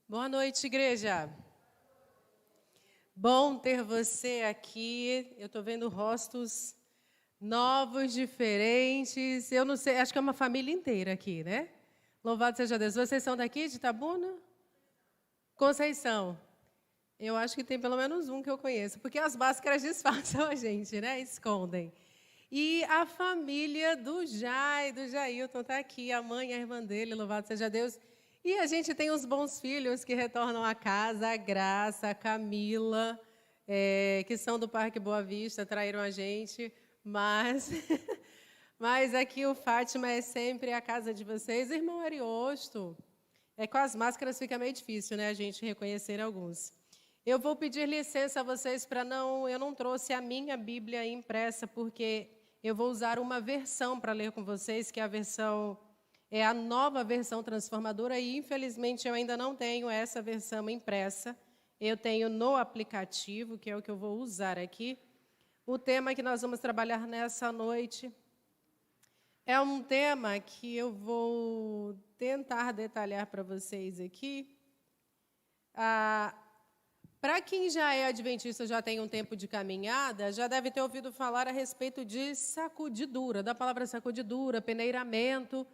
Boa noite, igreja. Bom ter você aqui. Eu estou vendo rostos novos, diferentes. Eu não sei, acho que é uma família inteira aqui, né? Louvado seja Deus. Vocês são daqui, de Itabuna? Conceição. Eu acho que tem pelo menos um que eu conheço, porque as máscaras disfarçam a gente, né? Escondem. E a família do Jailton está aqui, a mãe e a irmã dele, louvado seja Deus. E a gente tem os bons filhos que retornam à casa, a Graça, a Camila, que são do Parque Boa Vista, traíram a gente, mas aqui o Fátima é sempre a casa de vocês. Irmão Ariosto, com as máscaras fica meio difícil, né, a gente reconhecer alguns. Eu vou pedir licença a vocês eu não trouxe a minha Bíblia impressa, porque eu vou usar uma versão para ler com vocês, que é a nova versão transformadora, e infelizmente eu ainda não tenho essa versão impressa. Eu tenho no aplicativo, que é o que eu vou usar aqui. O tema que nós vamos trabalhar nessa noite é um tema que eu vou tentar detalhar para vocês aqui. Para quem já é adventista, já tem um tempo de caminhada, já deve ter ouvido falar a respeito de sacudidura, da palavra sacudidura, peneiramento,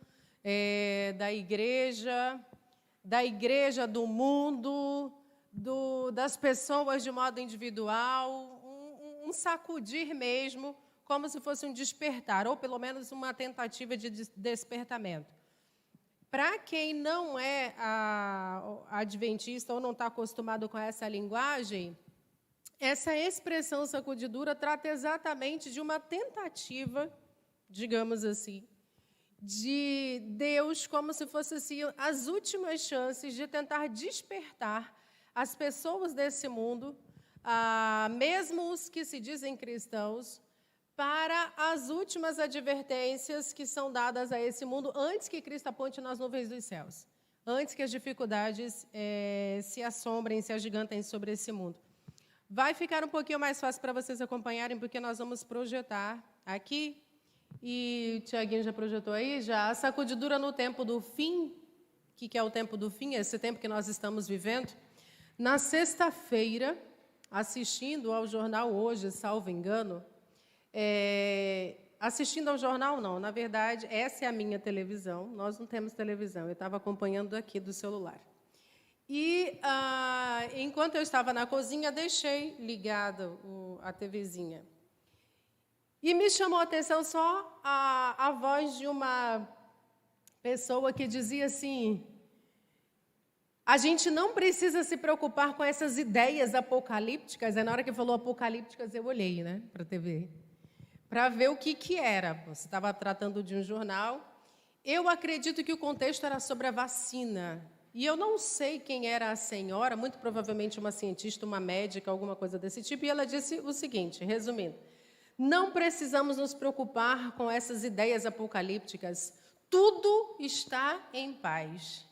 da igreja, do mundo, das pessoas de modo individual, um sacudir mesmo, como se fosse um despertar, ou pelo menos uma tentativa de despertamento. Para quem não é adventista ou não está acostumado com essa linguagem, essa expressão sacudidura trata exatamente de uma tentativa, digamos assim, de Deus, como se fosse assim, as últimas chances de tentar despertar as pessoas desse mundo, mesmo os que se dizem cristãos, para as últimas advertências que são dadas a esse mundo antes que Cristo aponte nas nuvens dos céus, antes que as dificuldades se assombrem, se agigantem sobre esse mundo. Vai ficar um pouquinho mais fácil para vocês acompanharem, porque nós vamos projetar aqui, e o Tiaguinho já projetou aí, a sacudidura no tempo do fim. O que é o tempo do fim? Esse tempo que nós estamos vivendo. Na sexta-feira, assistindo ao jornal Hoje, salvo engano, assistindo ao jornal não, na verdade, essa é a minha televisão, nós não temos televisão, eu estava acompanhando aqui do celular. E, enquanto eu estava na cozinha, deixei ligada a TVzinha. E me chamou a atenção só a voz de uma pessoa que dizia assim: a gente não precisa se preocupar com essas ideias apocalípticas. Na hora que falou apocalípticas, eu olhei, né, para a TV, para ver o que era. Você estava tratando de um jornal. Eu acredito que o contexto era sobre a vacina. E eu não sei quem era a senhora, muito provavelmente uma cientista, uma médica, alguma coisa desse tipo. E ela disse o seguinte, resumindo: não precisamos nos preocupar com essas ideias apocalípticas. Tudo está em paz.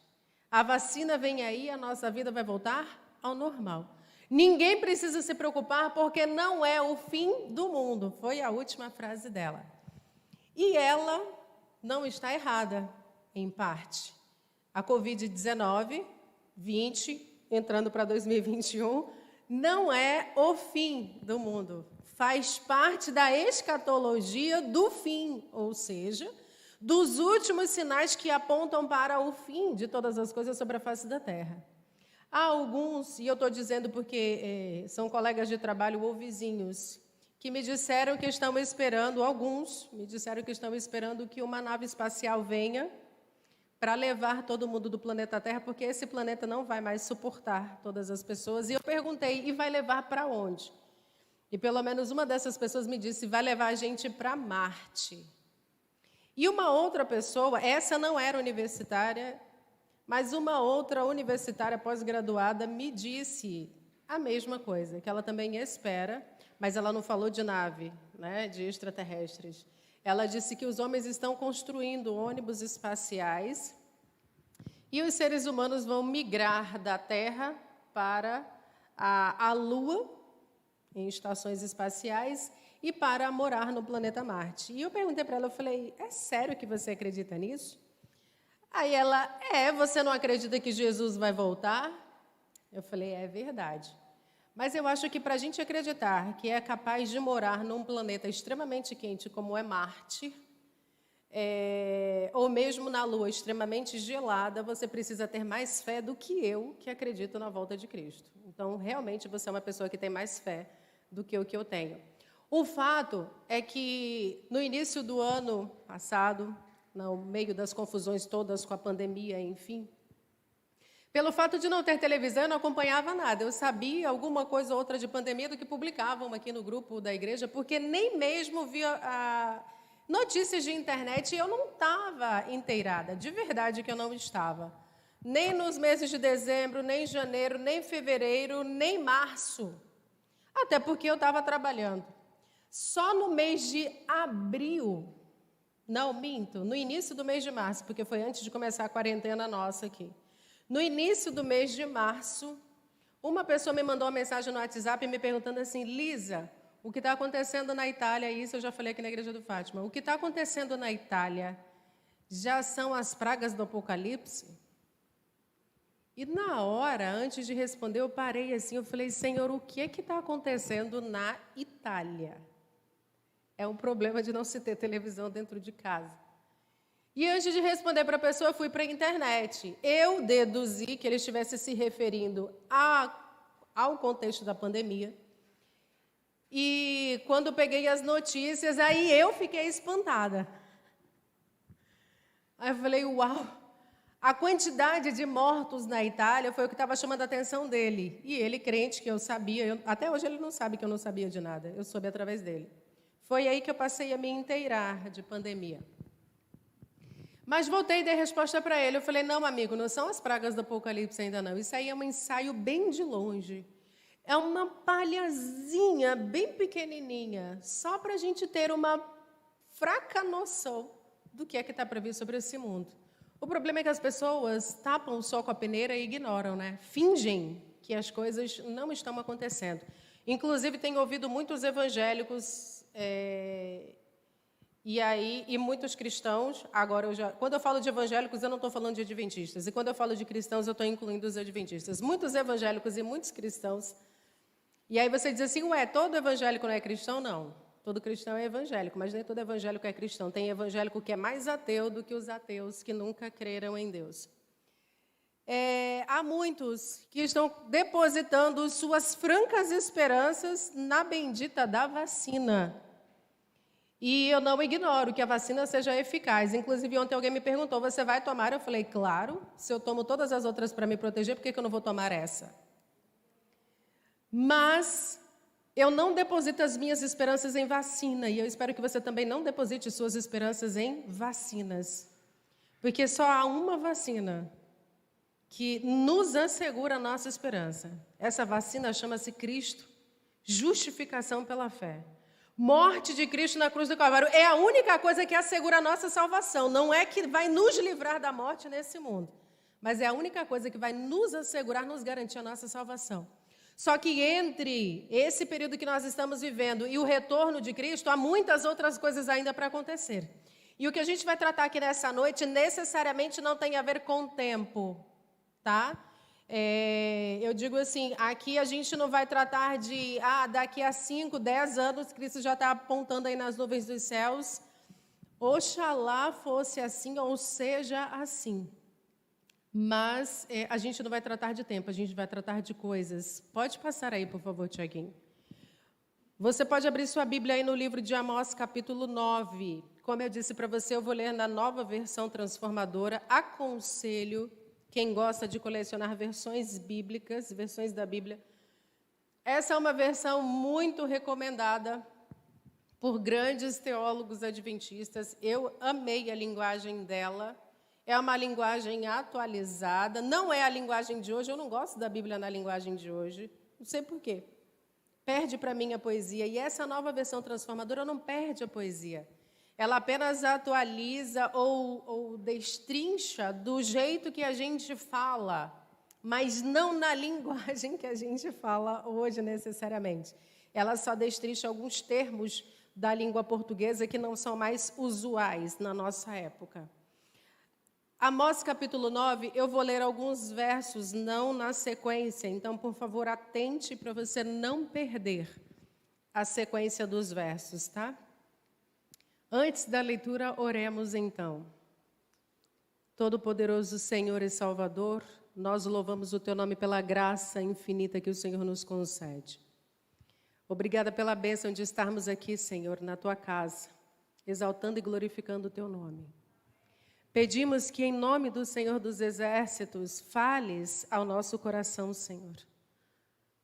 A vacina vem aí, a nossa vida vai voltar ao normal. Ninguém precisa se preocupar porque não é o fim do mundo. Foi a última frase dela. E ela não está errada, em parte. A Covid-19, 20, entrando para 2021, não é o fim do mundo. Faz parte da escatologia do fim, ou seja, dos últimos sinais que apontam para o fim de todas as coisas sobre a face da terra. Há alguns, e eu estou dizendo porque são colegas de trabalho ou vizinhos, que me disseram que estão esperando, alguns me disseram que estão esperando que uma nave espacial venha para levar todo mundo do planeta Terra, porque esse planeta não vai mais suportar todas as pessoas. E eu perguntei, e vai levar para onde? E pelo menos uma dessas pessoas me disse, vai levar a gente para Marte. E uma outra pessoa, essa não era universitária, mas uma outra universitária pós-graduada me disse a mesma coisa, que ela também espera, mas ela não falou de nave, né, de extraterrestres. Ela disse que os homens estão construindo ônibus espaciais e os seres humanos vão migrar da Terra para a Lua, em estações espaciais, e para morar no planeta Marte. E eu perguntei para ela, eu falei, é sério que você acredita nisso? Aí ela, você não acredita que Jesus vai voltar? Eu falei, é verdade. Mas eu acho que para a gente acreditar que é capaz de morar num planeta extremamente quente como é Marte, ou mesmo na Lua extremamente gelada, você precisa ter mais fé do que eu, que acredito na volta de Cristo. Então, realmente, você é uma pessoa que tem mais fé do que o que eu tenho. O fato é que, no início do ano passado, no meio das confusões todas com a pandemia, enfim, pelo fato de não ter televisão, eu não acompanhava nada. Eu sabia alguma coisa ou outra de pandemia do que publicavam aqui no grupo da igreja, porque nem mesmo via notícias de internet e eu não estava inteirada. De verdade que eu não estava. Nem nos meses de dezembro, nem janeiro, nem fevereiro, nem março. Até porque eu estava trabalhando. Só no mês de abril, não, minto, no início do mês de março, porque foi antes de começar a quarentena nossa aqui. No início do mês de março, uma pessoa me mandou uma mensagem no WhatsApp me perguntando assim, Lisa, o que está acontecendo na Itália, isso eu já falei aqui na Igreja do Fátima, o que está acontecendo na Itália já são as pragas do Apocalipse? E na hora, antes de responder, eu parei assim, eu falei, Senhor, o que está acontecendo na Itália? É um problema de não se ter televisão dentro de casa. E antes de responder para a pessoa, eu fui para a internet. Eu deduzi que ele estivesse se referindo ao contexto da pandemia. E quando peguei as notícias, aí eu fiquei espantada. Aí eu falei, uau! A quantidade de mortos na Itália foi o que estava chamando a atenção dele. E ele, crente, que eu sabia, até hoje ele não sabe que eu não sabia de nada. Eu soube através dele. Foi aí que eu passei a me inteirar de pandemia. Mas voltei e dei resposta para ele. Eu falei, não, amigo, não são as pragas do Apocalipse ainda não. Isso aí é um ensaio bem de longe. É uma palhazinha bem pequenininha, só para a gente ter uma fraca noção do que é que está previsto sobre esse mundo. O problema é que as pessoas tapam o sol com a peneira e ignoram, né? Fingem que as coisas não estão acontecendo. Inclusive, tenho ouvido muitos evangélicos e muitos cristãos. Agora, quando eu falo de evangélicos, eu não estou falando de adventistas. E quando eu falo de cristãos, eu estou incluindo os adventistas. Muitos evangélicos e muitos cristãos. E aí você diz assim, ué, todo evangélico não é cristão? Não. Todo cristão é evangélico, mas nem todo evangélico é cristão. Tem evangélico que é mais ateu do que os ateus que nunca creram em Deus. Há muitos que estão depositando suas francas esperanças na bendita da vacina. E eu não ignoro que a vacina seja eficaz. Inclusive, ontem alguém me perguntou, você vai tomar? Eu falei, claro, se eu tomo todas as outras para me proteger, por que eu não vou tomar essa? Mas eu não deposito as minhas esperanças em vacina, e eu espero que você também não deposite suas esperanças em vacinas. Porque só há uma vacina que nos assegura a nossa esperança. Essa vacina chama-se Cristo, justificação pela fé. Morte de Cristo na cruz do Calvário é a única coisa que assegura a nossa salvação. Não é que vai nos livrar da morte nesse mundo, mas é a única coisa que vai nos assegurar, nos garantir a nossa salvação. Só que entre esse período que nós estamos vivendo e o retorno de Cristo, há muitas outras coisas ainda para acontecer. E o que a gente vai tratar aqui nessa noite necessariamente não tem a ver com o tempo, tá? Eu digo assim, aqui a gente não vai tratar de, daqui a 5, 10 anos, Cristo já está apontando aí nas nuvens dos céus. Oxalá fosse assim, ou seja assim. Mas a gente não vai tratar de tempo, a gente vai tratar de coisas. Pode passar aí, por favor, Tiaguinho. Você pode abrir sua Bíblia aí no livro de Amós, capítulo 9. Como eu disse para você, eu vou ler na nova versão transformadora. Aconselho quem gosta de colecionar versões bíblicas, versões da Bíblia. Essa é uma versão muito recomendada por grandes teólogos adventistas. Eu amei a linguagem dela. É uma linguagem atualizada, não é a linguagem de hoje. Eu não gosto da Bíblia na linguagem de hoje, não sei por quê. Perde para mim a poesia. E essa nova versão transformadora não perde a poesia. Ela apenas atualiza ou destrincha do jeito que a gente fala, mas não na linguagem que a gente fala hoje necessariamente. Ela só destrincha alguns termos da língua portuguesa que não são mais usuais na nossa época. Amós capítulo 9, eu vou ler alguns versos, não na sequência, então, por favor, atente para você não perder a sequência dos versos, tá? Antes da leitura, oremos então. Todo-Poderoso Senhor e Salvador, nós louvamos o Teu nome pela graça infinita que o Senhor nos concede. Obrigada pela bênção de estarmos aqui, Senhor, na Tua casa, exaltando e glorificando o Teu nome. Pedimos que, em nome do Senhor dos Exércitos, fales ao nosso coração, Senhor.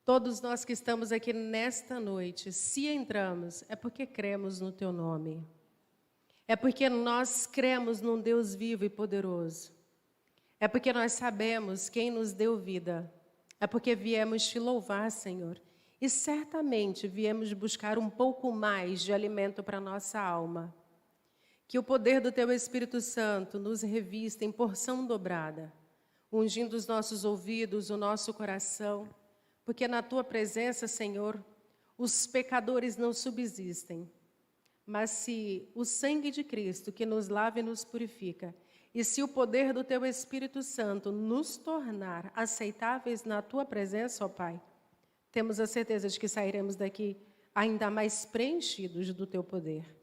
Todos nós que estamos aqui nesta noite, se entramos, é porque cremos no Teu nome. É porque nós cremos num Deus vivo e poderoso. É porque nós sabemos quem nos deu vida. É porque viemos te louvar, Senhor. E certamente viemos buscar um pouco mais de alimento para a nossa alma. Que o poder do Teu Espírito Santo nos revista em porção dobrada, ungindo os nossos ouvidos, o nosso coração, porque na Tua presença, Senhor, os pecadores não subsistem. Mas se o sangue de Cristo que nos lava e nos purifica, e se o poder do Teu Espírito Santo nos tornar aceitáveis na Tua presença, ó Pai, temos a certeza de que sairemos daqui ainda mais preenchidos do Teu poder,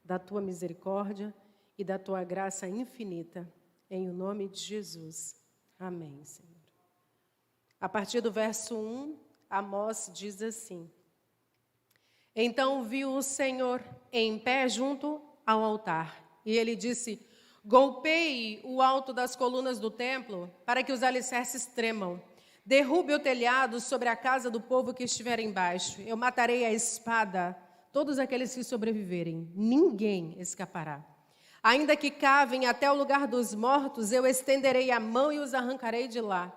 da Tua misericórdia e da Tua graça infinita, em o nome de Jesus. Amém, Senhor. A partir do verso 1, Amós diz assim: Então viu o Senhor em pé junto ao altar, e ele disse: Golpeie o alto das colunas do templo, para que os alicerces tremam. Derrube o telhado sobre a casa do povo que estiver embaixo. Eu matarei a espada todos aqueles que sobreviverem, ninguém escapará. Ainda que cavem até o lugar dos mortos, eu estenderei a mão e os arrancarei de lá.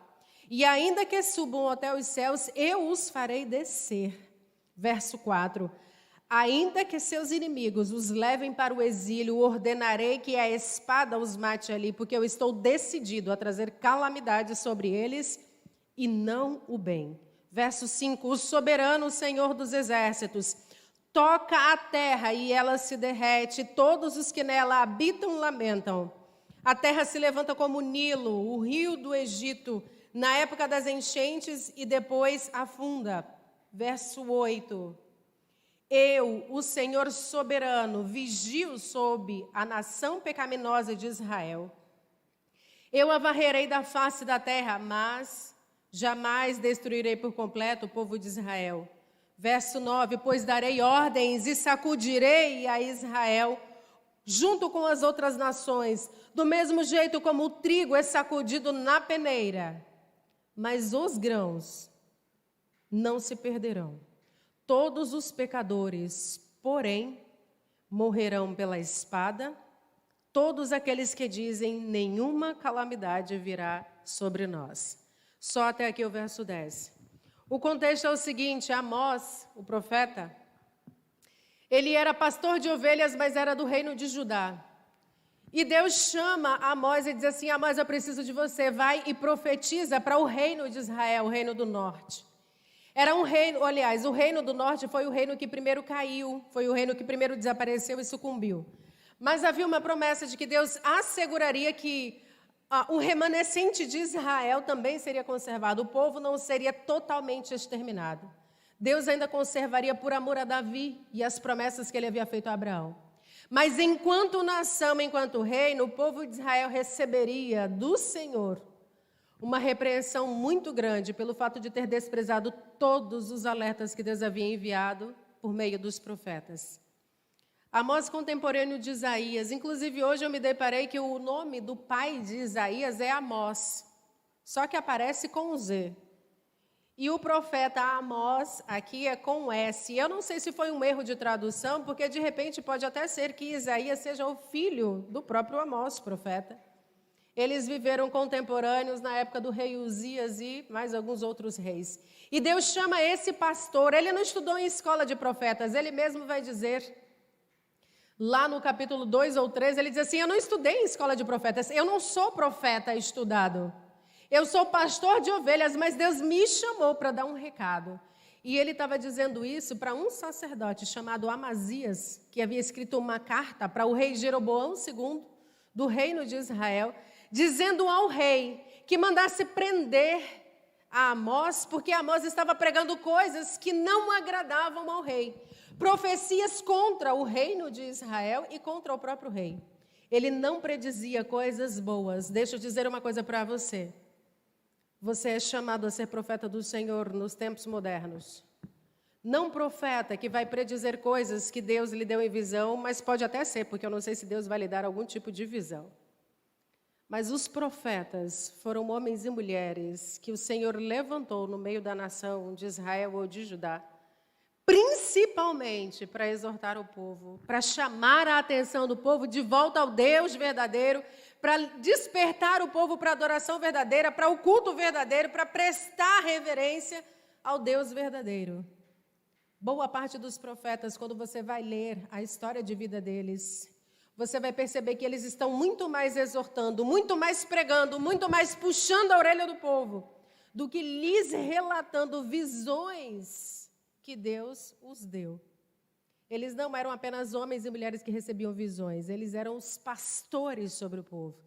E ainda que subam até os céus, eu os farei descer. Verso 4. Ainda que seus inimigos os levem para o exílio, ordenarei que a espada os mate ali, porque eu estou decidido a trazer calamidade sobre eles e não o bem. Verso 5. O soberano Senhor dos exércitos toca a terra e ela se derrete, todos os que nela habitam lamentam. A terra se levanta como o Nilo, o rio do Egito, na época das enchentes e depois afunda. Verso 8. Eu, o Senhor soberano, vigio sobre a nação pecaminosa de Israel. Eu a varrerei da face da terra, mas jamais destruirei por completo o povo de Israel. Verso 9, pois darei ordens e sacudirei a Israel junto com as outras nações, do mesmo jeito como o trigo é sacudido na peneira. Mas os grãos não se perderão. Todos os pecadores, porém, morrerão pela espada. Todos aqueles que dizem, nenhuma calamidade virá sobre nós. Só até aqui o verso 10. O contexto é o seguinte: Amós, o profeta, ele era pastor de ovelhas, mas era do reino de Judá. E Deus chama Amós e diz assim: Amós, eu preciso de você, vai e profetiza para o reino de Israel, o reino do norte. Era um reino, aliás, o reino do norte foi o reino que primeiro caiu, foi o reino que primeiro desapareceu e sucumbiu. Mas havia uma promessa de que Deus asseguraria que o remanescente de Israel também seria conservado. O povo não seria totalmente exterminado. Deus ainda conservaria por amor a Davi e as promessas que ele havia feito a Abraão. Mas enquanto nação, enquanto reino, o povo de Israel receberia do Senhor uma repreensão muito grande pelo fato de ter desprezado todos os alertas que Deus havia enviado por meio dos profetas. Amós, contemporâneo de Isaías. Inclusive, hoje eu me deparei que o nome do pai de Isaías é Amós, só que aparece com Z. E o profeta Amós aqui é com S. Eu não sei se foi um erro de tradução, porque de repente pode até ser que Isaías seja o filho do próprio Amós, profeta. Eles viveram contemporâneos na época do rei Uzias e mais alguns outros reis. E Deus chama esse pastor, ele não estudou em escola de profetas, ele mesmo vai dizer, lá no capítulo 2 ou 3, ele diz assim: eu não estudei em escola de profetas, eu não sou profeta estudado. Eu sou pastor de ovelhas, mas Deus me chamou para dar um recado. E ele estava dizendo isso para um sacerdote chamado Amazias, que havia escrito uma carta para o rei Jeroboão II, do reino de Israel, dizendo ao rei que mandasse prender a Amós, porque Amós estava pregando coisas que não agradavam ao rei. Profecias contra o reino de Israel e contra o próprio rei. Ele não predizia coisas boas. Deixa eu dizer uma coisa para você. Você é chamado a ser profeta do Senhor nos tempos modernos. Não profeta que vai predizer coisas que Deus lhe deu em visão, mas pode até ser, porque eu não sei se Deus vai lhe dar algum tipo de visão. Mas os profetas foram homens e mulheres que o Senhor levantou no meio da nação de Israel ou de Judá, principalmente para exortar o povo, para chamar a atenção do povo de volta ao Deus verdadeiro, para despertar o povo para a adoração verdadeira, para o culto verdadeiro, para prestar reverência ao Deus verdadeiro. Boa parte dos profetas, quando você vai ler a história de vida deles, você vai perceber que eles estão muito mais exortando, muito mais pregando, muito mais puxando a orelha do povo, do que lhes relatando visões que Deus os deu. Eles não eram apenas homens e mulheres que recebiam visões, eles eram os pastores sobre o povo.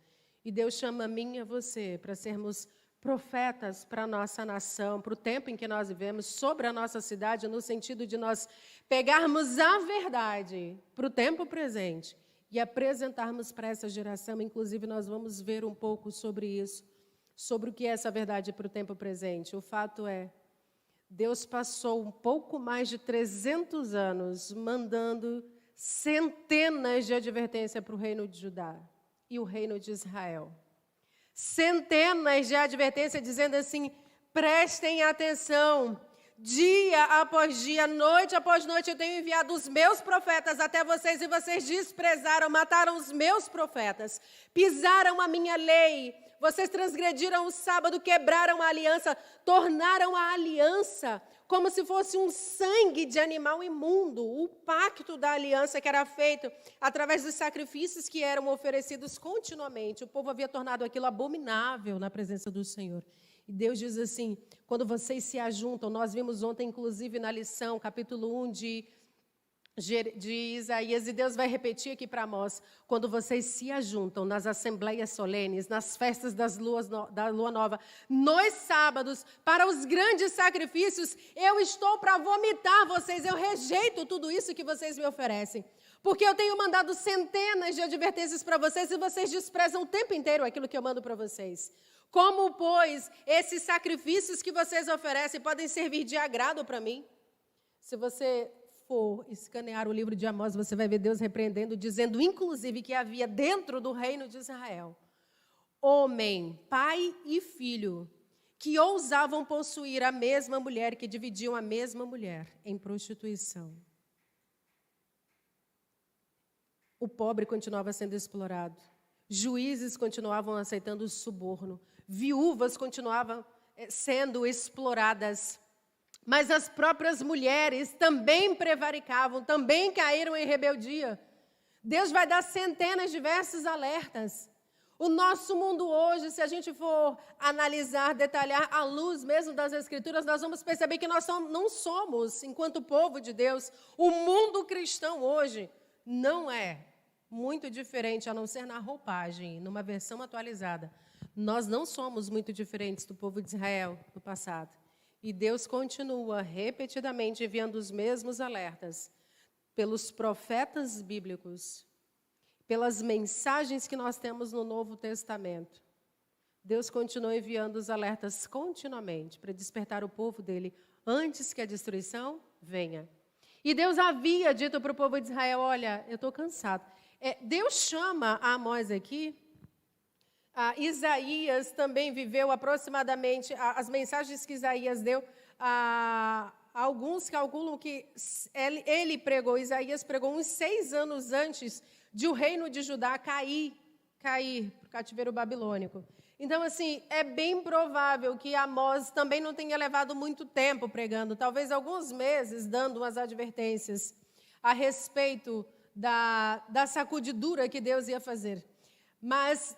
E Deus chama a mim e a você para sermos profetas para a nossa nação, para o tempo em que nós vivemos, sobre a nossa cidade, no sentido de nós pegarmos a verdade para o tempo presente e apresentarmos para essa geração. Inclusive, nós vamos ver um pouco sobre isso, sobre o que é essa verdade para o tempo presente. O fato é, Deus passou um pouco mais de 300 anos mandando centenas de advertências para o reino de Judá e o reino de Israel. Centenas de advertências dizendo assim, prestem atenção, dia após dia, noite após noite, eu tenho enviado os meus profetas até vocês e vocês desprezaram, mataram os meus profetas, pisaram a minha lei, vocês transgrediram o sábado, quebraram a aliança, tornaram a aliança como se fosse um sangue de animal imundo, o pacto da aliança que era feito através dos sacrifícios que eram oferecidos continuamente. O povo havia tornado aquilo abominável na presença do Senhor. E Deus diz assim, quando vocês se ajuntam, nós vimos ontem, inclusive, na lição, capítulo 1 de Isaías, e Deus vai repetir aqui para Amós, quando vocês se ajuntam nas assembleias solenes, nas festas da lua nova, nos sábados, para os grandes sacrifícios, eu estou para vomitar vocês, eu rejeito tudo isso que vocês me oferecem, porque eu tenho mandado centenas de advertências para vocês e vocês desprezam o tempo inteiro aquilo que eu mando para vocês. Como, pois, esses sacrifícios que vocês oferecem podem servir de agrado para mim? Se você for escanear o livro de Amós, você vai ver Deus repreendendo, dizendo, inclusive, que havia dentro do reino de Israel, homem, pai e filho, que ousavam possuir a mesma mulher, que dividiam a mesma mulher em prostituição. O pobre continuava sendo explorado, juízes continuavam aceitando o suborno, viúvas continuavam sendo exploradas, mas as próprias mulheres também prevaricavam, também caíram em rebeldia. Deus vai dar centenas, diversos alertas. O nosso mundo hoje, se a gente for analisar, detalhar à luz mesmo das Escrituras, nós vamos perceber que nós não somos, enquanto povo de Deus, o mundo cristão hoje não é muito diferente, a não ser na roupagem, numa versão atualizada. Nós não somos muito diferentes do povo de Israel do passado. E Deus continua repetidamente enviando os mesmos alertas pelos profetas bíblicos, pelas mensagens que nós temos no Novo Testamento. Deus continua enviando os alertas continuamente para despertar o povo dele antes que a destruição venha. E Deus havia dito para o povo de Israel, olha, eu estou cansado. Deus chama a Amós aqui. Isaías também viveu aproximadamente, as mensagens que Isaías deu, alguns calculam que ele pregou, Isaías pregou uns 6 anos antes de o reino de Judá cair para o cativeiro babilônico. Então, assim, é bem provável que Amós também não tenha levado muito tempo pregando, talvez alguns meses dando umas advertências a respeito da sacudidura que Deus ia fazer. Mas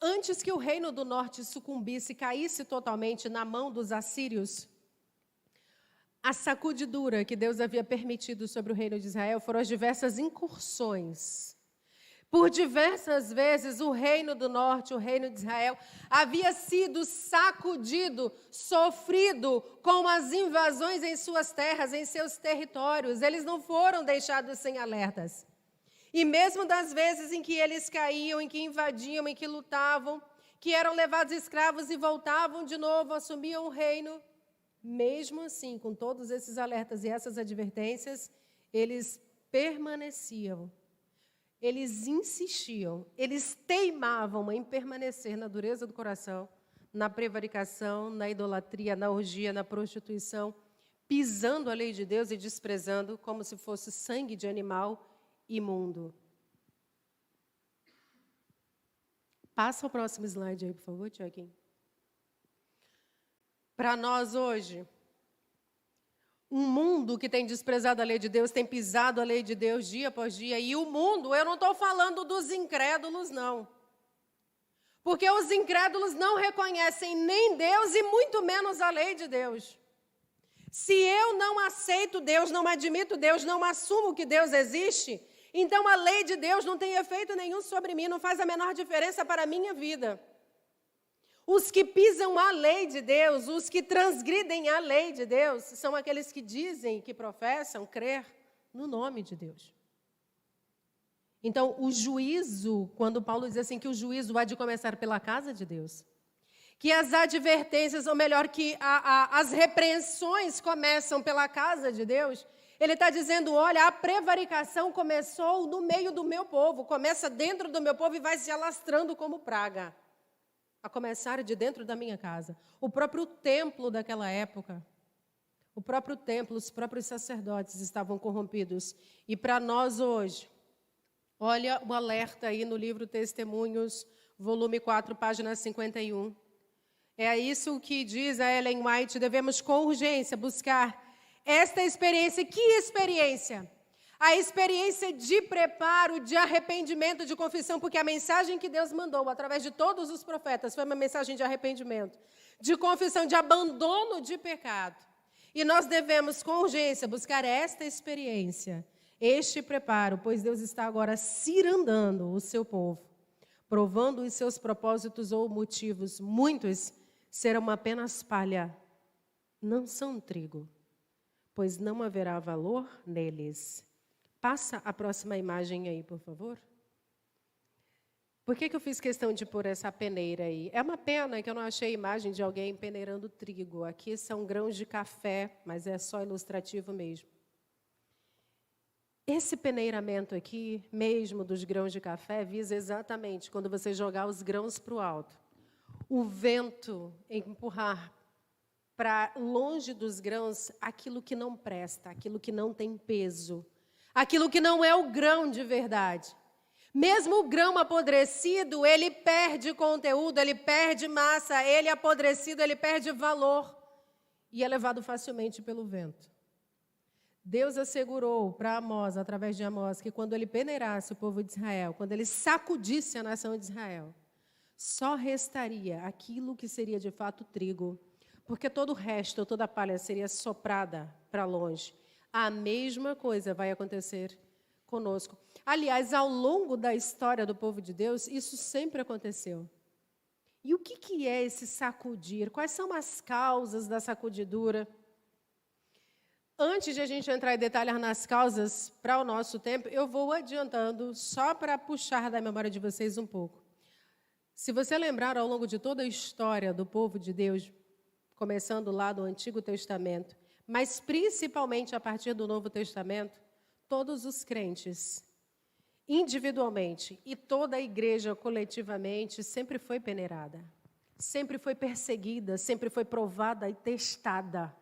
antes que o reino do norte sucumbisse, caísse totalmente na mão dos assírios, a sacudidura que Deus havia permitido sobre o reino de Israel foram as diversas incursões, Por diversas vezes, o reino do norte, o reino de Israel, havia sido sacudido, sofrido com as invasões em suas terras, em seus territórios. Eles não foram deixados sem alertas. E mesmo das vezes em que eles caíam, em que invadiam, em que lutavam, que eram levados escravos e voltavam de novo, assumiam o reino, mesmo assim, com todos esses alertas e essas advertências, eles permaneciam. Eles insistiam, eles teimavam em permanecer na dureza do coração, na prevaricação, na idolatria, na orgia, na prostituição, pisando a lei de Deus e desprezando como se fosse sangue de animal imundo. Passa o próximo slide aí, por favor, Tiaguinho. Para nós hoje, um mundo que tem desprezado a lei de Deus, tem pisado a lei de Deus dia após dia. E o mundo, eu não estou falando dos incrédulos, não. Porque os incrédulos não reconhecem nem Deus e muito menos a lei de Deus. Se eu não aceito Deus, não admito Deus, não assumo que Deus existe, então a lei de Deus não tem efeito nenhum sobre mim, não faz a menor diferença para a minha vida. Os que pisam a lei de Deus, os que transgridem a lei de Deus, são aqueles que dizem, que professam crer no nome de Deus. Então, o juízo, quando Paulo diz assim que o juízo há de começar pela casa de Deus, que as advertências, ou melhor, que as repreensões começam pela casa de Deus, ele está dizendo, olha, a prevaricação começou no meio do meu povo, começa dentro do meu povo e vai se alastrando como praga. A começar de dentro da minha casa. O próprio templo daquela época, o próprio templo, os próprios sacerdotes estavam corrompidos. E para nós hoje, olha o alerta aí no livro Testemunhos, volume 4, página 51. É isso que diz a Ellen White, devemos com urgência buscar esta experiência. Que experiência? A experiência de preparo, de arrependimento, de confissão, porque a mensagem que Deus mandou através de todos os profetas foi uma mensagem de arrependimento, de confissão, de abandono de pecado. E nós devemos, com urgência, buscar esta experiência, este preparo, pois Deus está agora cirandando o seu povo, provando os seus propósitos ou motivos. Muitos serão apenas palha, não são trigo, pois não haverá valor neles. Passa a próxima imagem aí, por favor. Por que eu fiz questão de pôr essa peneira aí? É uma pena que eu não achei imagem de alguém peneirando trigo. Aqui são grãos de café, mas é só ilustrativo mesmo. Esse peneiramento aqui, mesmo dos grãos de café, visa exatamente quando você jogar os grãos para o alto. O vento empurrar para longe dos grãos aquilo que não presta, aquilo que não tem peso. Aquilo que não é o grão de verdade. Mesmo o grão apodrecido, ele perde conteúdo, ele perde massa, ele apodrecido, ele perde valor e é levado facilmente pelo vento. Deus assegurou para Amós, através de Amós, que quando ele peneirasse o povo de Israel, quando ele sacudisse a nação de Israel, só restaria aquilo que seria de fato trigo, porque todo o resto, toda a palha seria soprada para longe. A mesma coisa vai acontecer conosco. Aliás, ao longo da história do povo de Deus, isso sempre aconteceu. E o que é esse sacudir? Quais são as causas da sacudidura? Antes de a gente entrar em detalhar nas causas para o nosso tempo, eu vou adiantando só para puxar da memória de vocês um pouco. Se você lembrar ao longo de toda a história do povo de Deus, começando lá do Antigo Testamento, mas principalmente a partir do Novo Testamento, todos os crentes, individualmente, e toda a igreja coletivamente, sempre foi peneirada, sempre foi perseguida, sempre foi provada e testada.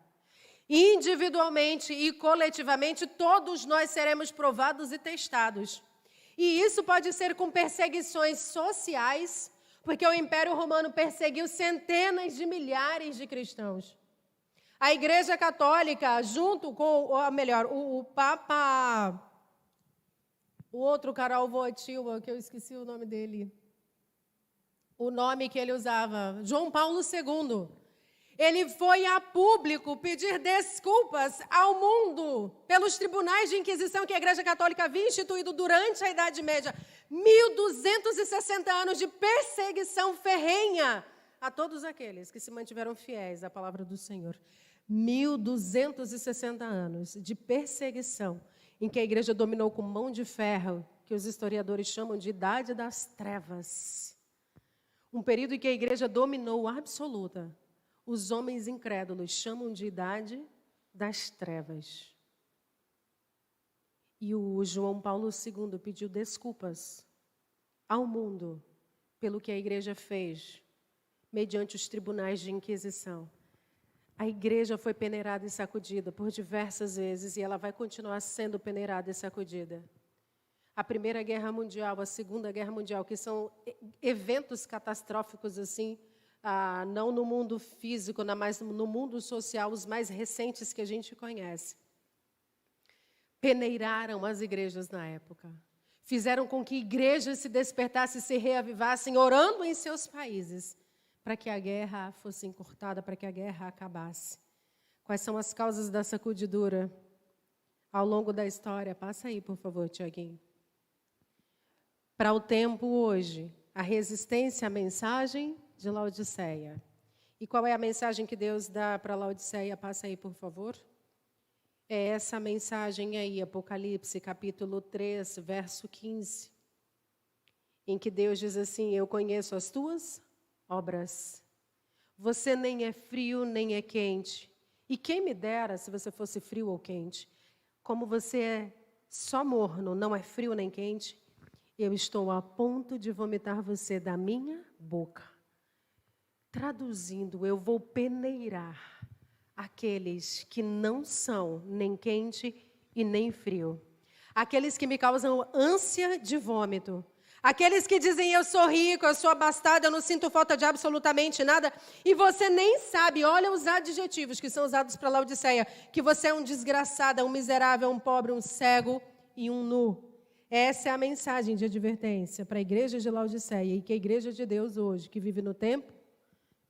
Individualmente e coletivamente, todos nós seremos provados e testados. E isso pode ser com perseguições sociais, porque o Império Romano perseguiu centenas de milhares de cristãos. A Igreja Católica, junto com, ou melhor, o Papa, o outro Karol Wojtyła, que eu esqueci o nome dele, o nome que ele usava, João Paulo II, ele foi a público pedir desculpas ao mundo pelos tribunais de inquisição que a Igreja Católica havia instituído durante a Idade Média, 1260 anos de perseguição ferrenha a todos aqueles que se mantiveram fiéis à palavra do Senhor. 1260 anos de perseguição, em que a igreja dominou com mão de ferro, que os historiadores chamam de Idade das Trevas. Um período em que a igreja dominou absoluta. Os homens incrédulos chamam de Idade das Trevas. E o João Paulo II pediu desculpas ao mundo pelo que a igreja fez mediante os tribunais de Inquisição. A igreja foi peneirada e sacudida por diversas vezes e ela vai continuar sendo peneirada e sacudida. A Primeira Guerra Mundial, a Segunda Guerra Mundial, que são eventos catastróficos assim, não no mundo físico, mas no mundo social, os mais recentes que a gente conhece. Peneiraram as igrejas na época. Fizeram com que igrejas se despertassem e se reavivassem, orando em seus países, para que a guerra fosse encurtada, para que a guerra acabasse. Quais são as causas da sacudidura ao longo da história? Passa aí, por favor, Tiaguinho. Para o tempo hoje, a resistência à mensagem de Laodiceia. E qual é a mensagem que Deus dá para Laodiceia? Passa aí, por favor. É essa mensagem aí, Apocalipse, capítulo 3, verso 15, em que Deus diz assim: eu conheço as tuas obras. Você nem é frio, nem é quente. E quem me dera se você fosse frio ou quente. Como você é só morno, não é frio nem quente, eu estou a ponto de vomitar você da minha boca. Traduzindo, eu vou peneirar aqueles que não são nem quente e nem frio. Aqueles que me causam ânsia de vômito. Aqueles que dizem, eu sou rico, eu sou abastado, eu não sinto falta de absolutamente nada. E você nem sabe, olha os adjetivos que são usados para Laodiceia, que você é um desgraçado, um miserável, um pobre, um cego e um nu. Essa é a mensagem de advertência para a igreja de Laodiceia, e que a igreja de Deus hoje, que vive no tempo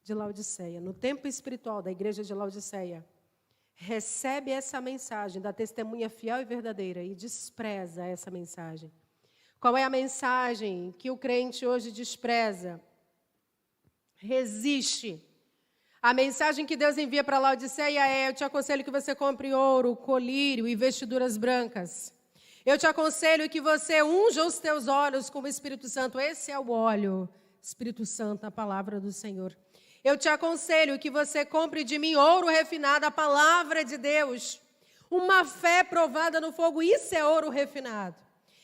de Laodiceia, no tempo espiritual da igreja de Laodiceia, recebe essa mensagem da testemunha fiel e verdadeira e despreza essa mensagem. Qual é a mensagem que o crente hoje despreza? Resiste. A mensagem que Deus envia para Laodiceia é: eu te aconselho que você compre ouro, colírio e vestiduras brancas. Eu te aconselho que você unja os teus olhos com o Espírito Santo. Esse é o óleo, Espírito Santo, a palavra do Senhor. Eu te aconselho que você compre de mim ouro refinado, a palavra de Deus. Uma fé provada no fogo, isso é ouro refinado.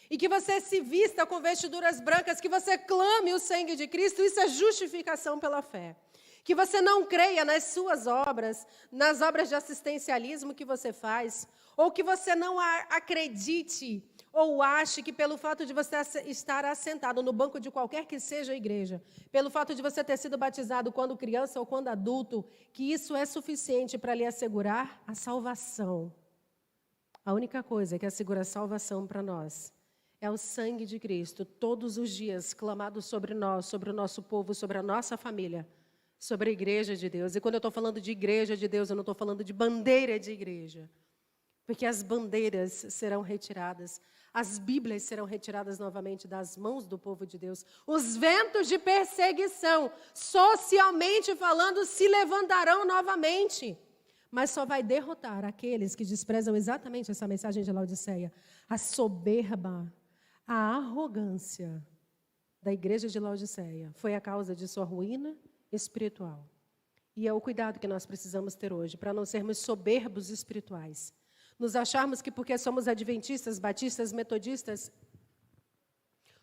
E que você se vista com vestiduras brancas, que você clame o sangue de Cristo, isso é justificação pela fé. Que você não creia nas suas obras, nas obras de assistencialismo que você faz, ou que você não acredite ou ache que pelo fato de você estar assentado no banco de qualquer que seja a igreja, pelo fato de você ter sido batizado quando criança ou quando adulto, que isso é suficiente para lhe assegurar a salvação. A única coisa que assegura a salvação para nós é o sangue de Cristo, todos os dias clamado sobre nós, sobre o nosso povo, sobre a nossa família, sobre a igreja de Deus. E quando eu estou falando de igreja de Deus, eu não estou falando de bandeira de igreja, porque as bandeiras serão retiradas, as Bíblias serão retiradas novamente das mãos do povo de Deus. Os ventos de perseguição, socialmente falando, se levantarão novamente. Mas só vai derrotar aqueles que desprezam exatamente essa mensagem de Laodiceia. A soberba, a arrogância da igreja de Laodiceia foi a causa de sua ruína espiritual. E é o cuidado que nós precisamos ter hoje, para não sermos soberbos espirituais. Nos acharmos que porque somos adventistas, batistas, metodistas,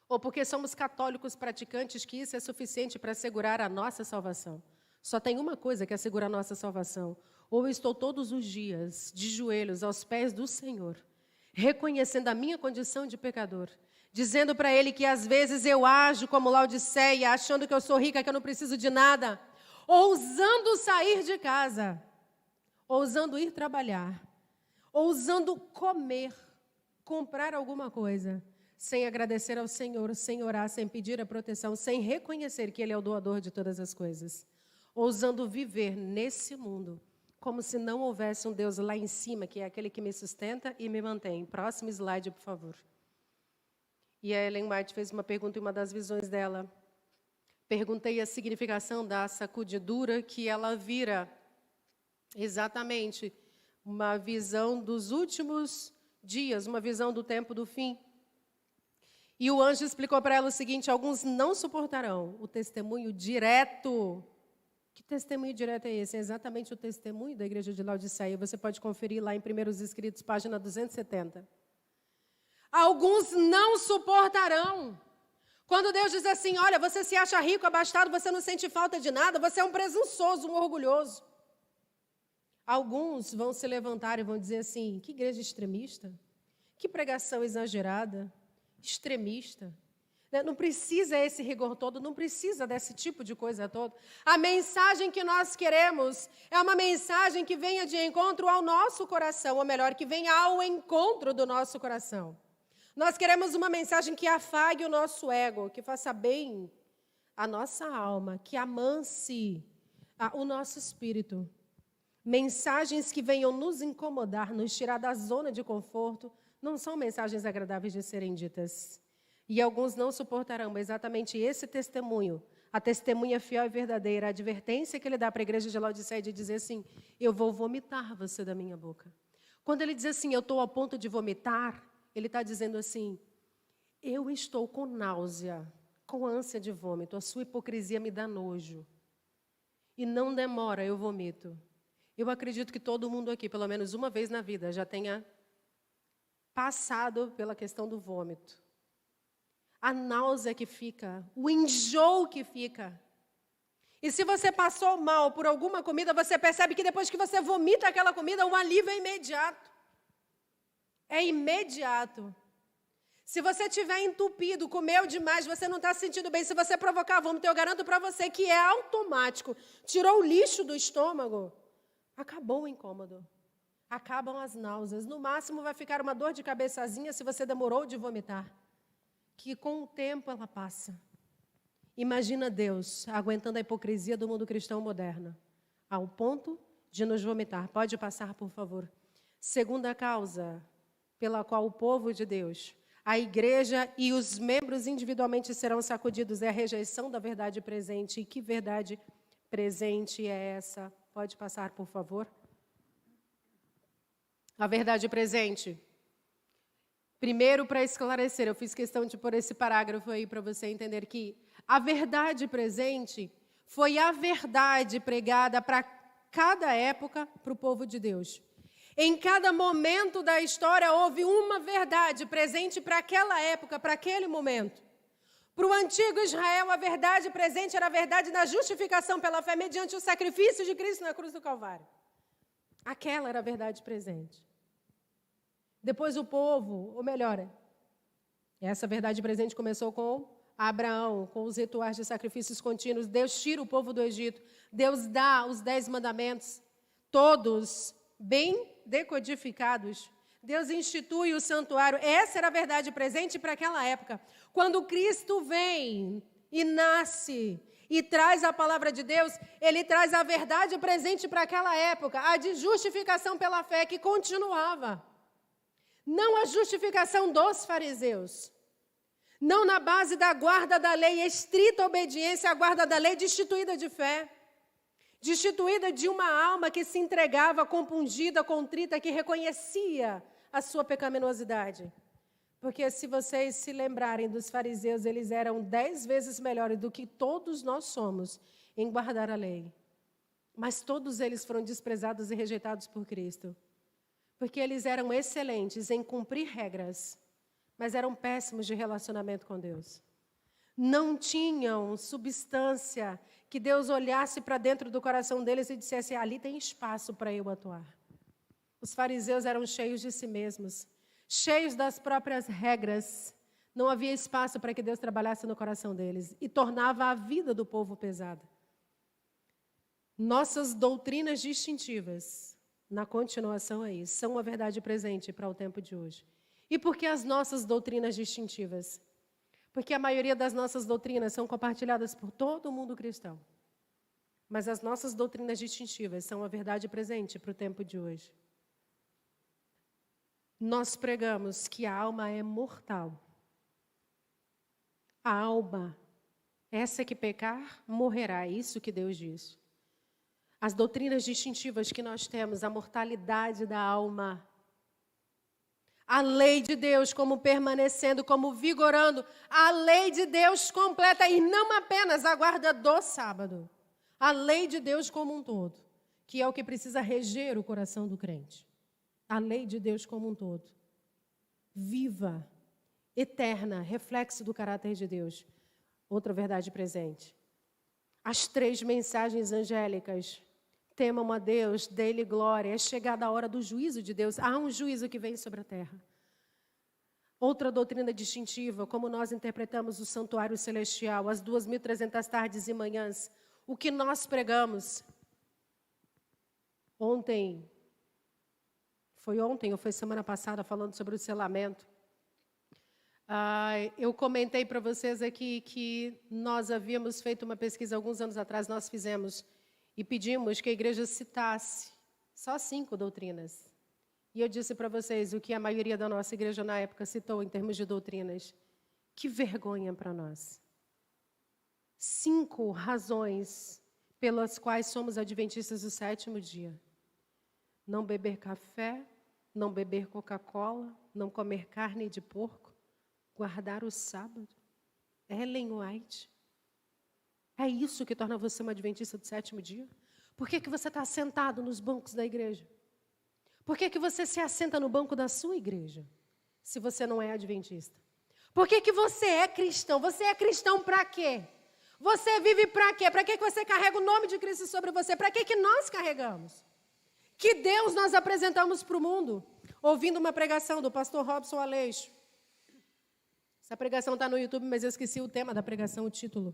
ou porque somos católicos praticantes, que isso é suficiente para assegurar a nossa salvação. Só tem uma coisa que assegura a nossa salvação. Ou eu estou todos os dias de joelhos aos pés do Senhor, reconhecendo a minha condição de pecador, dizendo para Ele que às vezes eu ajo como Laodiceia, achando que eu sou rica, que eu não preciso de nada, ousando sair de casa, ousando ir trabalhar, ousando comer, comprar alguma coisa, sem agradecer ao Senhor, sem orar, sem pedir a proteção, sem reconhecer que Ele é o doador de todas as coisas, ousando viver nesse mundo, como se não houvesse um Deus lá em cima, que é aquele que me sustenta e me mantém. Próximo slide, por favor. E a Ellen White fez uma pergunta em uma das visões dela. Perguntei a significação da sacudidura, que ela vira exatamente uma visão dos últimos dias, uma visão do tempo do fim. E o anjo explicou para ela o seguinte: alguns não suportarão o testemunho direto. Que testemunho direto é esse? É exatamente o testemunho da igreja de Laodiceia. Você pode conferir lá em Primeiros Escritos, página 270. Alguns não suportarão. Quando Deus diz assim: olha, você se acha rico, abastado, você não sente falta de nada, você é um presunçoso, um orgulhoso. Alguns vão se levantar e vão dizer assim: que igreja extremista, que pregação exagerada, extremista. Não precisa esse rigor todo, não precisa desse tipo de coisa toda. A mensagem que nós queremos é uma mensagem que venha de encontro ao nosso coração, ou melhor, que venha ao encontro do nosso coração. Nós queremos uma mensagem que afague o nosso ego, que faça bem a nossa alma, que amance o nosso espírito. Mensagens que venham nos incomodar, nos tirar da zona de conforto, não são mensagens agradáveis de serem ditas. E alguns não suportarão exatamente esse testemunho, a testemunha fiel e verdadeira, a advertência que ele dá para a igreja de Laodiceia de dizer assim: eu vou vomitar você da minha boca. Quando ele diz assim, eu estou ao ponto de vomitar, ele está dizendo assim: eu estou com náusea, com ânsia de vômito, a sua hipocrisia me dá nojo. E não demora, eu vomito. Eu acredito que todo mundo aqui, pelo menos uma vez na vida, já tenha passado pela questão do vômito. A náusea que fica, o enjoo que fica. E se você passou mal por alguma comida, você percebe que depois que você vomita aquela comida, o alívio é imediato. É imediato. Se você estiver entupido, comeu demais, você não está se sentindo bem, se você provocar vômito, eu garanto para você que é automático. Tirou o lixo do estômago, acabou o incômodo. Acabam as náuseas. No máximo vai ficar uma dor de cabeçazinha se você demorou de vomitar. Que com o tempo ela passa. Imagina Deus aguentando a hipocrisia do mundo cristão moderno, ao ponto de nos vomitar. Pode passar, por favor. Segunda causa pela qual o povo de Deus, a igreja e os membros individualmente serão sacudidos é a rejeição da verdade presente. E que verdade presente é essa? Pode passar, por favor. A verdade presente. Primeiro, para esclarecer, eu fiz questão de pôr esse parágrafo aí para você entender que a verdade presente foi a verdade pregada para cada época para o povo de Deus. Em cada momento da história houve uma verdade presente para aquela época, para aquele momento. Para o antigo Israel, a verdade presente era a verdade da justificação pela fé mediante o sacrifício de Cristo na cruz do Calvário. Aquela era a verdade presente. Depois o povo, ou melhor, essa verdade presente começou com Abraão, com os rituais de sacrifícios contínuos. Deus tira o povo do Egito. Deus dá os 10 mandamentos, todos bem decodificados. Deus institui o santuário. Essa era a verdade presente para aquela época. Quando Cristo vem e nasce e traz a palavra de Deus, ele traz a verdade presente para aquela época, a de justificação pela fé que continuava. Não a justificação dos fariseus. Não na base da guarda da lei, estrita obediência à guarda da lei, destituída de fé. Destituída de uma alma que se entregava, compungida, contrita, que reconhecia a sua pecaminosidade. Porque se vocês se lembrarem dos fariseus, eles eram 10 vezes melhores do que todos nós somos em guardar a lei. Mas todos eles foram desprezados e rejeitados por Cristo. Porque eles eram excelentes em cumprir regras, mas eram péssimos de relacionamento com Deus. Não tinham substância que Deus olhasse para dentro do coração deles e dissesse: ali tem espaço para eu atuar. Os fariseus eram cheios de si mesmos, cheios das próprias regras. Não havia espaço para que Deus trabalhasse no coração deles e tornava a vida do povo pesada. Nossas doutrinas distintivas, na continuação aí, são a verdade presente para o tempo de hoje. E por que as nossas doutrinas distintivas? Porque a maioria das nossas doutrinas são compartilhadas por todo o mundo cristão. Mas as nossas doutrinas distintivas são a verdade presente para o tempo de hoje. Nós pregamos que a alma é mortal. A alma, essa que pecar, morrerá. É isso que Deus diz. As doutrinas distintivas que nós temos, a mortalidade da alma, a lei de Deus como permanecendo, como vigorando, a lei de Deus completa e não apenas a guarda do sábado, a lei de Deus como um todo, que é o que precisa reger o coração do crente. A lei de Deus como um todo, viva, eterna, reflexo do caráter de Deus. Outra verdade presente. As 3 mensagens angélicas. Temam a Deus, dê-lhe glória. É chegada a hora do juízo de Deus. Há um juízo que vem sobre a terra. Outra doutrina distintiva, como nós interpretamos o santuário celestial, as 2.300 tardes e manhãs. O que nós pregamos. Foi ontem ou foi semana passada, falando sobre o selamento. Eu comentei para vocês aqui que nós havíamos feito uma pesquisa alguns anos atrás, nós fizemos, e pedimos que a igreja citasse só 5 doutrinas. E eu disse para vocês o que a maioria da nossa igreja na época citou em termos de doutrinas. Que vergonha para nós. 5 razões pelas quais somos adventistas do 7º dia. Não beber café, não beber Coca-Cola, não comer carne de porco, guardar o sábado. Ellen White. É isso que torna você uma adventista do 7º dia? Por que você está sentado nos bancos da igreja? Por que você se assenta no banco da sua igreja, se você não é adventista? Por que você é cristão? Você é cristão para quê? Você vive para quê? Para que você carrega o nome de Cristo sobre você? Para que nós carregamos? Que Deus nós apresentamos para o mundo? Ouvindo uma pregação do pastor Robson Aleixo. Essa pregação está no YouTube, mas eu esqueci o tema da pregação, o título.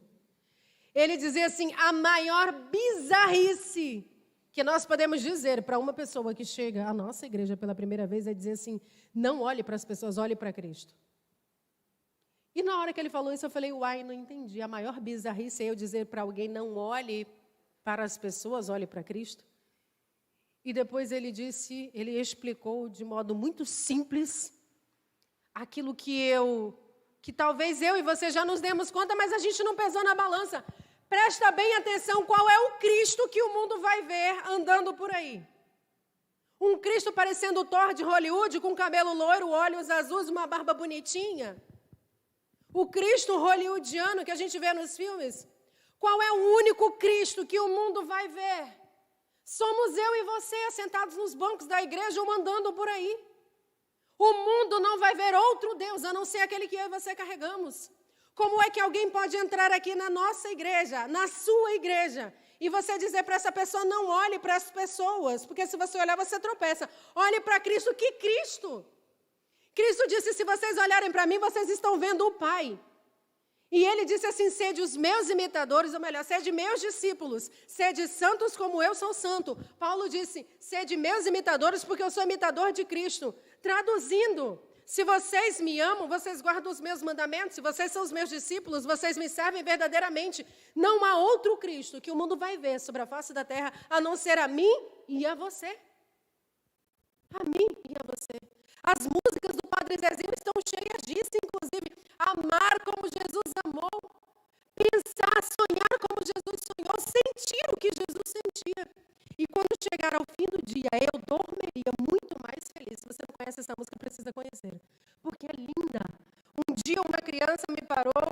Ele dizia assim, a maior bizarrice que nós podemos dizer para uma pessoa que chega à nossa igreja pela primeira vez é dizer assim, não olhe para as pessoas, olhe para Cristo. E na hora que ele falou isso, eu falei, uai, não entendi. A maior bizarrice é eu dizer para alguém, não olhe para as pessoas, olhe para Cristo. E depois ele explicou de modo muito simples aquilo que talvez eu e você já nos demos conta, mas a gente não pesou na balança. Presta bem atenção qual é o Cristo que o mundo vai ver andando por aí. Um Cristo parecendo o Thor de Hollywood, com cabelo loiro, olhos azuis, uma barba bonitinha. O Cristo hollywoodiano que a gente vê nos filmes. Qual é o único Cristo que o mundo vai ver? Somos eu e você sentados nos bancos da igreja ou andando por aí. O mundo não vai ver outro Deus, a não ser aquele que eu e você carregamos. Como é que alguém pode entrar aqui na nossa igreja, na sua igreja, e você dizer para essa pessoa, não olhe para as pessoas, porque se você olhar, você tropeça. Olhe para Cristo. Que Cristo? Cristo disse, se vocês olharem para mim, vocês estão vendo o Pai. E ele disse assim, sede os meus imitadores, ou melhor, sede meus discípulos, sede santos como eu sou santo. Paulo disse, sede meus imitadores, porque eu sou imitador de Cristo. Traduzindo, se vocês me amam, vocês guardam os meus mandamentos, se vocês são os meus discípulos, vocês me servem verdadeiramente. Não há outro Cristo que o mundo vai ver sobre a face da terra, a não ser a mim e a você. A mim e a você. As músicas do Padre Zezinho estão cheias disso, inclusive. Amar como Jesus amou. Pensar, sonhar como Jesus sonhou. Sentir o que Jesus sentia. E quando chegar ao fim do dia, eu dormiria muito mais feliz. Se você não conhece essa música, precisa conhecer. Porque é linda. Um dia uma criança me parou,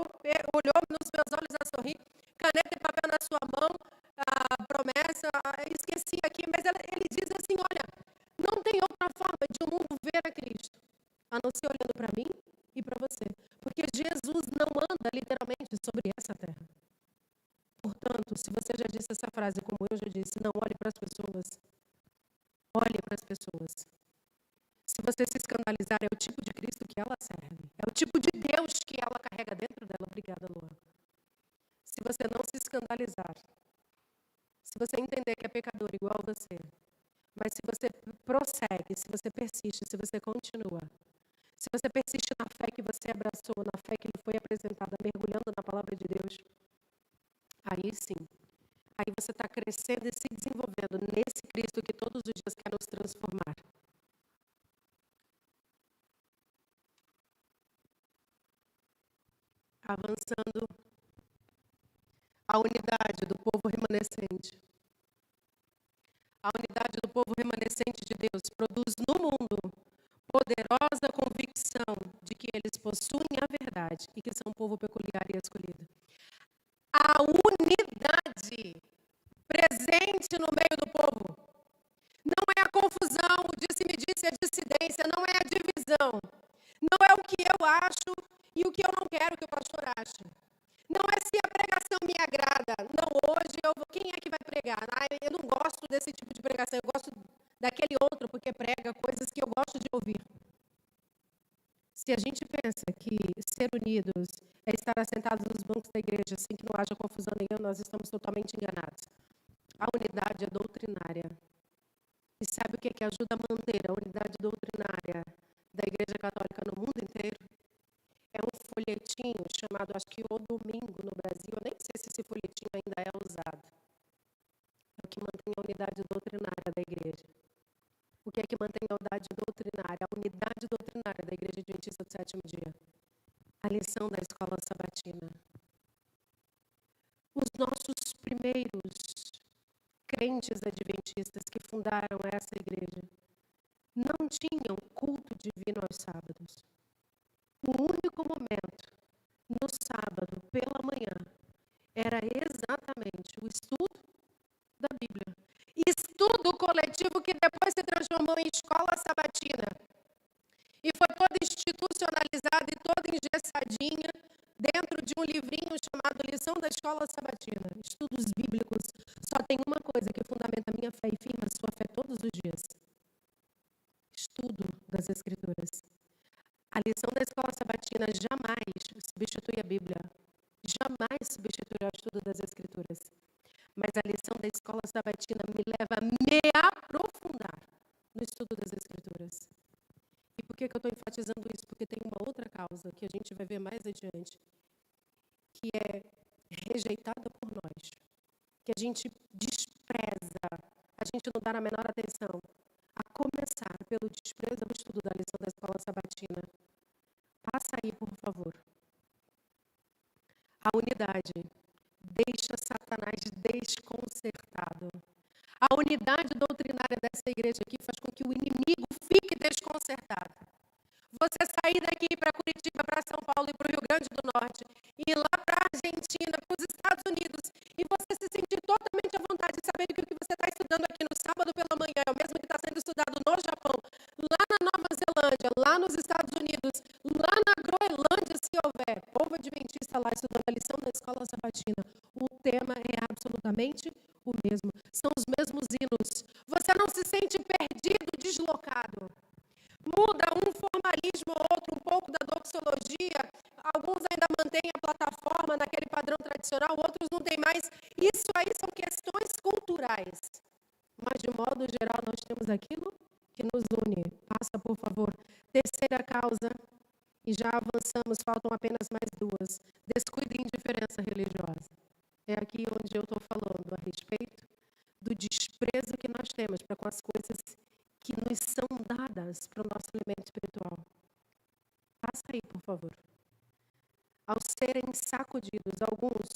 olhou nos meus olhos a sorrir, caneta e papel na sua mão, a promessa, esqueci aqui, mas ele diz assim, olha, não tem outra forma de o mundo ver a Cristo, a não ser olhando para mim e para você. Porque Jesus não anda literalmente sobre essa terra. Portanto, se você já disse essa frase, como eu já disse, não olhe para as pessoas, olhe para as pessoas. Se você se escandalizar, é o tipo de Cristo que ela serve. É o tipo de Deus que ela carrega dentro dela. Obrigada, Luan. Se você não se escandalizar, se você entender que é pecador igual a você, mas se você prossegue, se você persiste, se você continua, se você persiste na fé que você abraçou, na fé que lhe foi apresentada, mergulhando na palavra de Deus, aí sim, aí você está crescendo e se desenvolvendo nesse Cristo que todos os dias quer nos transformar. Avançando, a unidade do povo remanescente. A unidade do povo remanescente de Deus produz no mundo poderosa convicção de que eles possuem a verdade e que são um povo peculiar e escolhido. A unidade presente no meio do povo. Não é a confusão, o disse-me-disse, a dissidência, não é a divisão. Não é o que eu acho e o que eu não quero que o pastor ache. Não é se a pregação me agrada. Não, hoje quem é que vai pregar? Eu não gosto desse tipo de pregação, eu gosto daquele outro porque prega coisas que eu gosto de ouvir. Se a gente pensa que ser unidos é estar assentados nos bancos da igreja sem que não haja confusão nenhuma, nós estamos totalmente enganados. A unidade é doutrinária. E sabe o que ajuda a manter a unidade doutrinária da Igreja Católica no mundo inteiro? É um folhetinho chamado, acho que O Domingo no Brasil, eu nem sei se esse folhetinho ainda é usado. É o que mantém a unidade doutrinária da igreja. O que é que mantém a unidade doutrinária? A unidade doutrinária da Igreja Adventista do Sétimo Dia. A lição da escola sabatina. Os nossos primeiros crentes adventistas que fundaram essa igreja não tinham culto divino aos sábados. O único momento no sábado, pela manhã, era exatamente o estudo da Bíblia. Estudo coletivo que depois se transformou em escola sabatina. E foi toda institucionalizada e toda engessadinha dentro de um livrinho chamado Lição da Escola Sabatina. Estudos bíblicos. Só tem uma coisa que fundamenta a minha fé e firma a sua fé todos os dias. Estudo das Escrituras. A lição da escola sabatina jamais substitui a Bíblia. Jamais substituirá o estudo das Escrituras. Mas a lição da escola sabatina me leva a me aprofundar no estudo das Escrituras. E por que eu estou enfatizando isso? Porque tem uma outra causa que a gente vai ver mais adiante, que é rejeitada por nós, que a gente despreza, a gente não dá a menor atenção, a começar pelo desprezo ao estudo da lição da escola sabatina. Passa aí, por favor. A unidade deixa Satanás desconcertado. A unidade doutrinária dessa igreja aqui faz com que o inimigo fique desconcertado. Você sair daqui para Curitiba, para São Paulo e para o Rio Grande do Norte, e ir lá para a Argentina, para os Estados Unidos, e você se sentir totalmente à vontade, sabendo que o que você está estudando aqui no sábado pela manhã é o mesmo que está sendo estudado no Japão, lá na Nova Zelândia, lá nos Estados Unidos, lá na Groenlândia, se houver povo adventista lá estudando a lição da escola sabatina. O tema é absolutamente o mesmo. São os mesmos hinos. Você não se sente perdido, deslocado. Muda um formalismo ou outro, um pouco da doxologia. Alguns ainda mantêm a plataforma naquele padrão tradicional, outros não têm mais. Isso aí são questões culturais. Mas, de modo geral, nós temos aquilo que nos une. Passa, por favor. Terceira causa, e já avançamos, faltam apenas mais duas. Descuido e indiferença religiosa. É aqui onde eu estou falando a respeito do desprezo que nós temos para com as coisas que nos são dadas para o nosso elemento espiritual. Passa aí, por favor. Ao serem sacudidos, alguns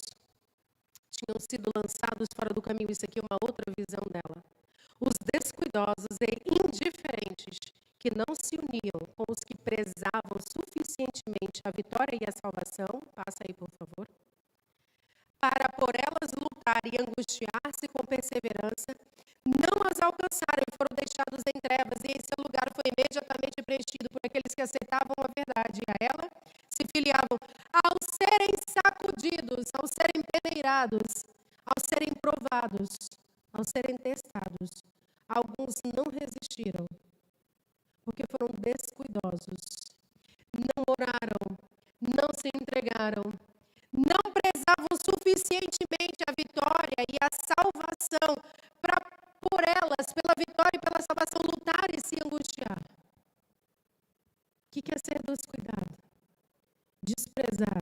tinham sido lançados fora do caminho. Isso aqui é uma outra visão dela. Os descuidosos e indiferentes que não se uniam com os que prezavam suficientemente a vitória e a salvação, passa aí, por favor, para por elas lutar e angustiar-se com perseverança, não as alcançaram e foram deixados em trevas, e em seu lugar foi imediatamente preenchido por aqueles que aceitavam a verdade, e a ela se filiavam. Ao serem sacudidos, ao serem peneirados, ao serem provados, ao serem testados, alguns não resistiram, porque foram descuidosos, não oraram, não se entregaram, não prezavam suficientemente a vitória e a salvação para, por elas, pela vitória e pela salvação, lutar e se angustiar. O que é ser descuidado? Desprezar.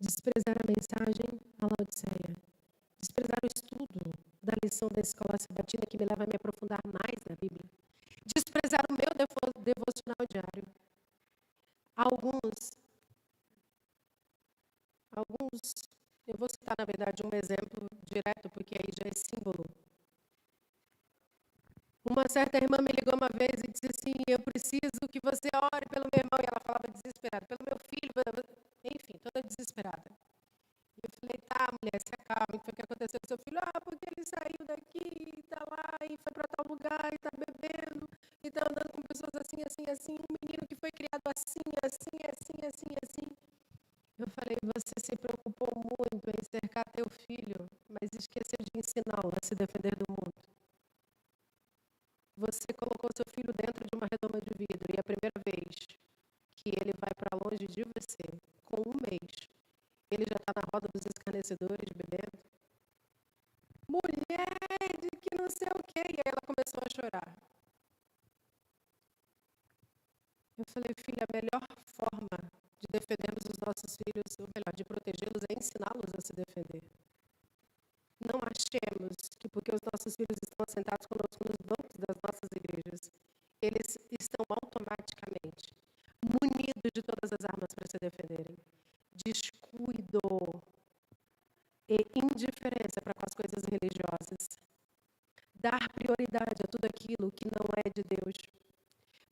Desprezar a mensagem à Laodiceia. Desprezar o estudo da lição da escola sabatina que me leva a me aprofundar mais na Bíblia. Desprezar o meu devocional diário. Alguns eu vou citar, na verdade, um exemplo direto, porque aí já é símbolo. Uma certa irmã me ligou uma vez e disse assim, eu preciso que você ore pelo meu irmão. E ela falava desesperada, pelo meu filho, enfim, toda desesperada. E eu falei, tá, mulher, se acalma, o que foi que aconteceu com seu filho? Ah, porque ele saiu daqui, tá lá, e foi para tal lugar, e tá bebendo, e tá andando com pessoas assim, assim, assim, um menino que foi criado assim, assim, assim, assim, assim. Eu falei, você se preocupou muito em cercar teu filho, mas esqueceu de ensiná-lo a se defender do mundo. Você colocou seu filho dentro de uma redoma de vidro e a primeira vez que ele vai para longe de você, com 1 mês, ele já está na roda dos escarnecedores, bebendo. Mulher de que não sei o quê. E aí ela começou a chorar. Eu falei, filha, a melhor forma de defendermos os nossos filhos, ou melhor, de protegê-los, é ensiná-los a se defender. Não achemos que porque os nossos filhos estão assentados conosco nos bancos das nossas igrejas, eles estão automaticamente munidos de todas as armas para se defenderem. Descuido e indiferença para com as coisas religiosas. Dar prioridade a tudo aquilo que não é de Deus.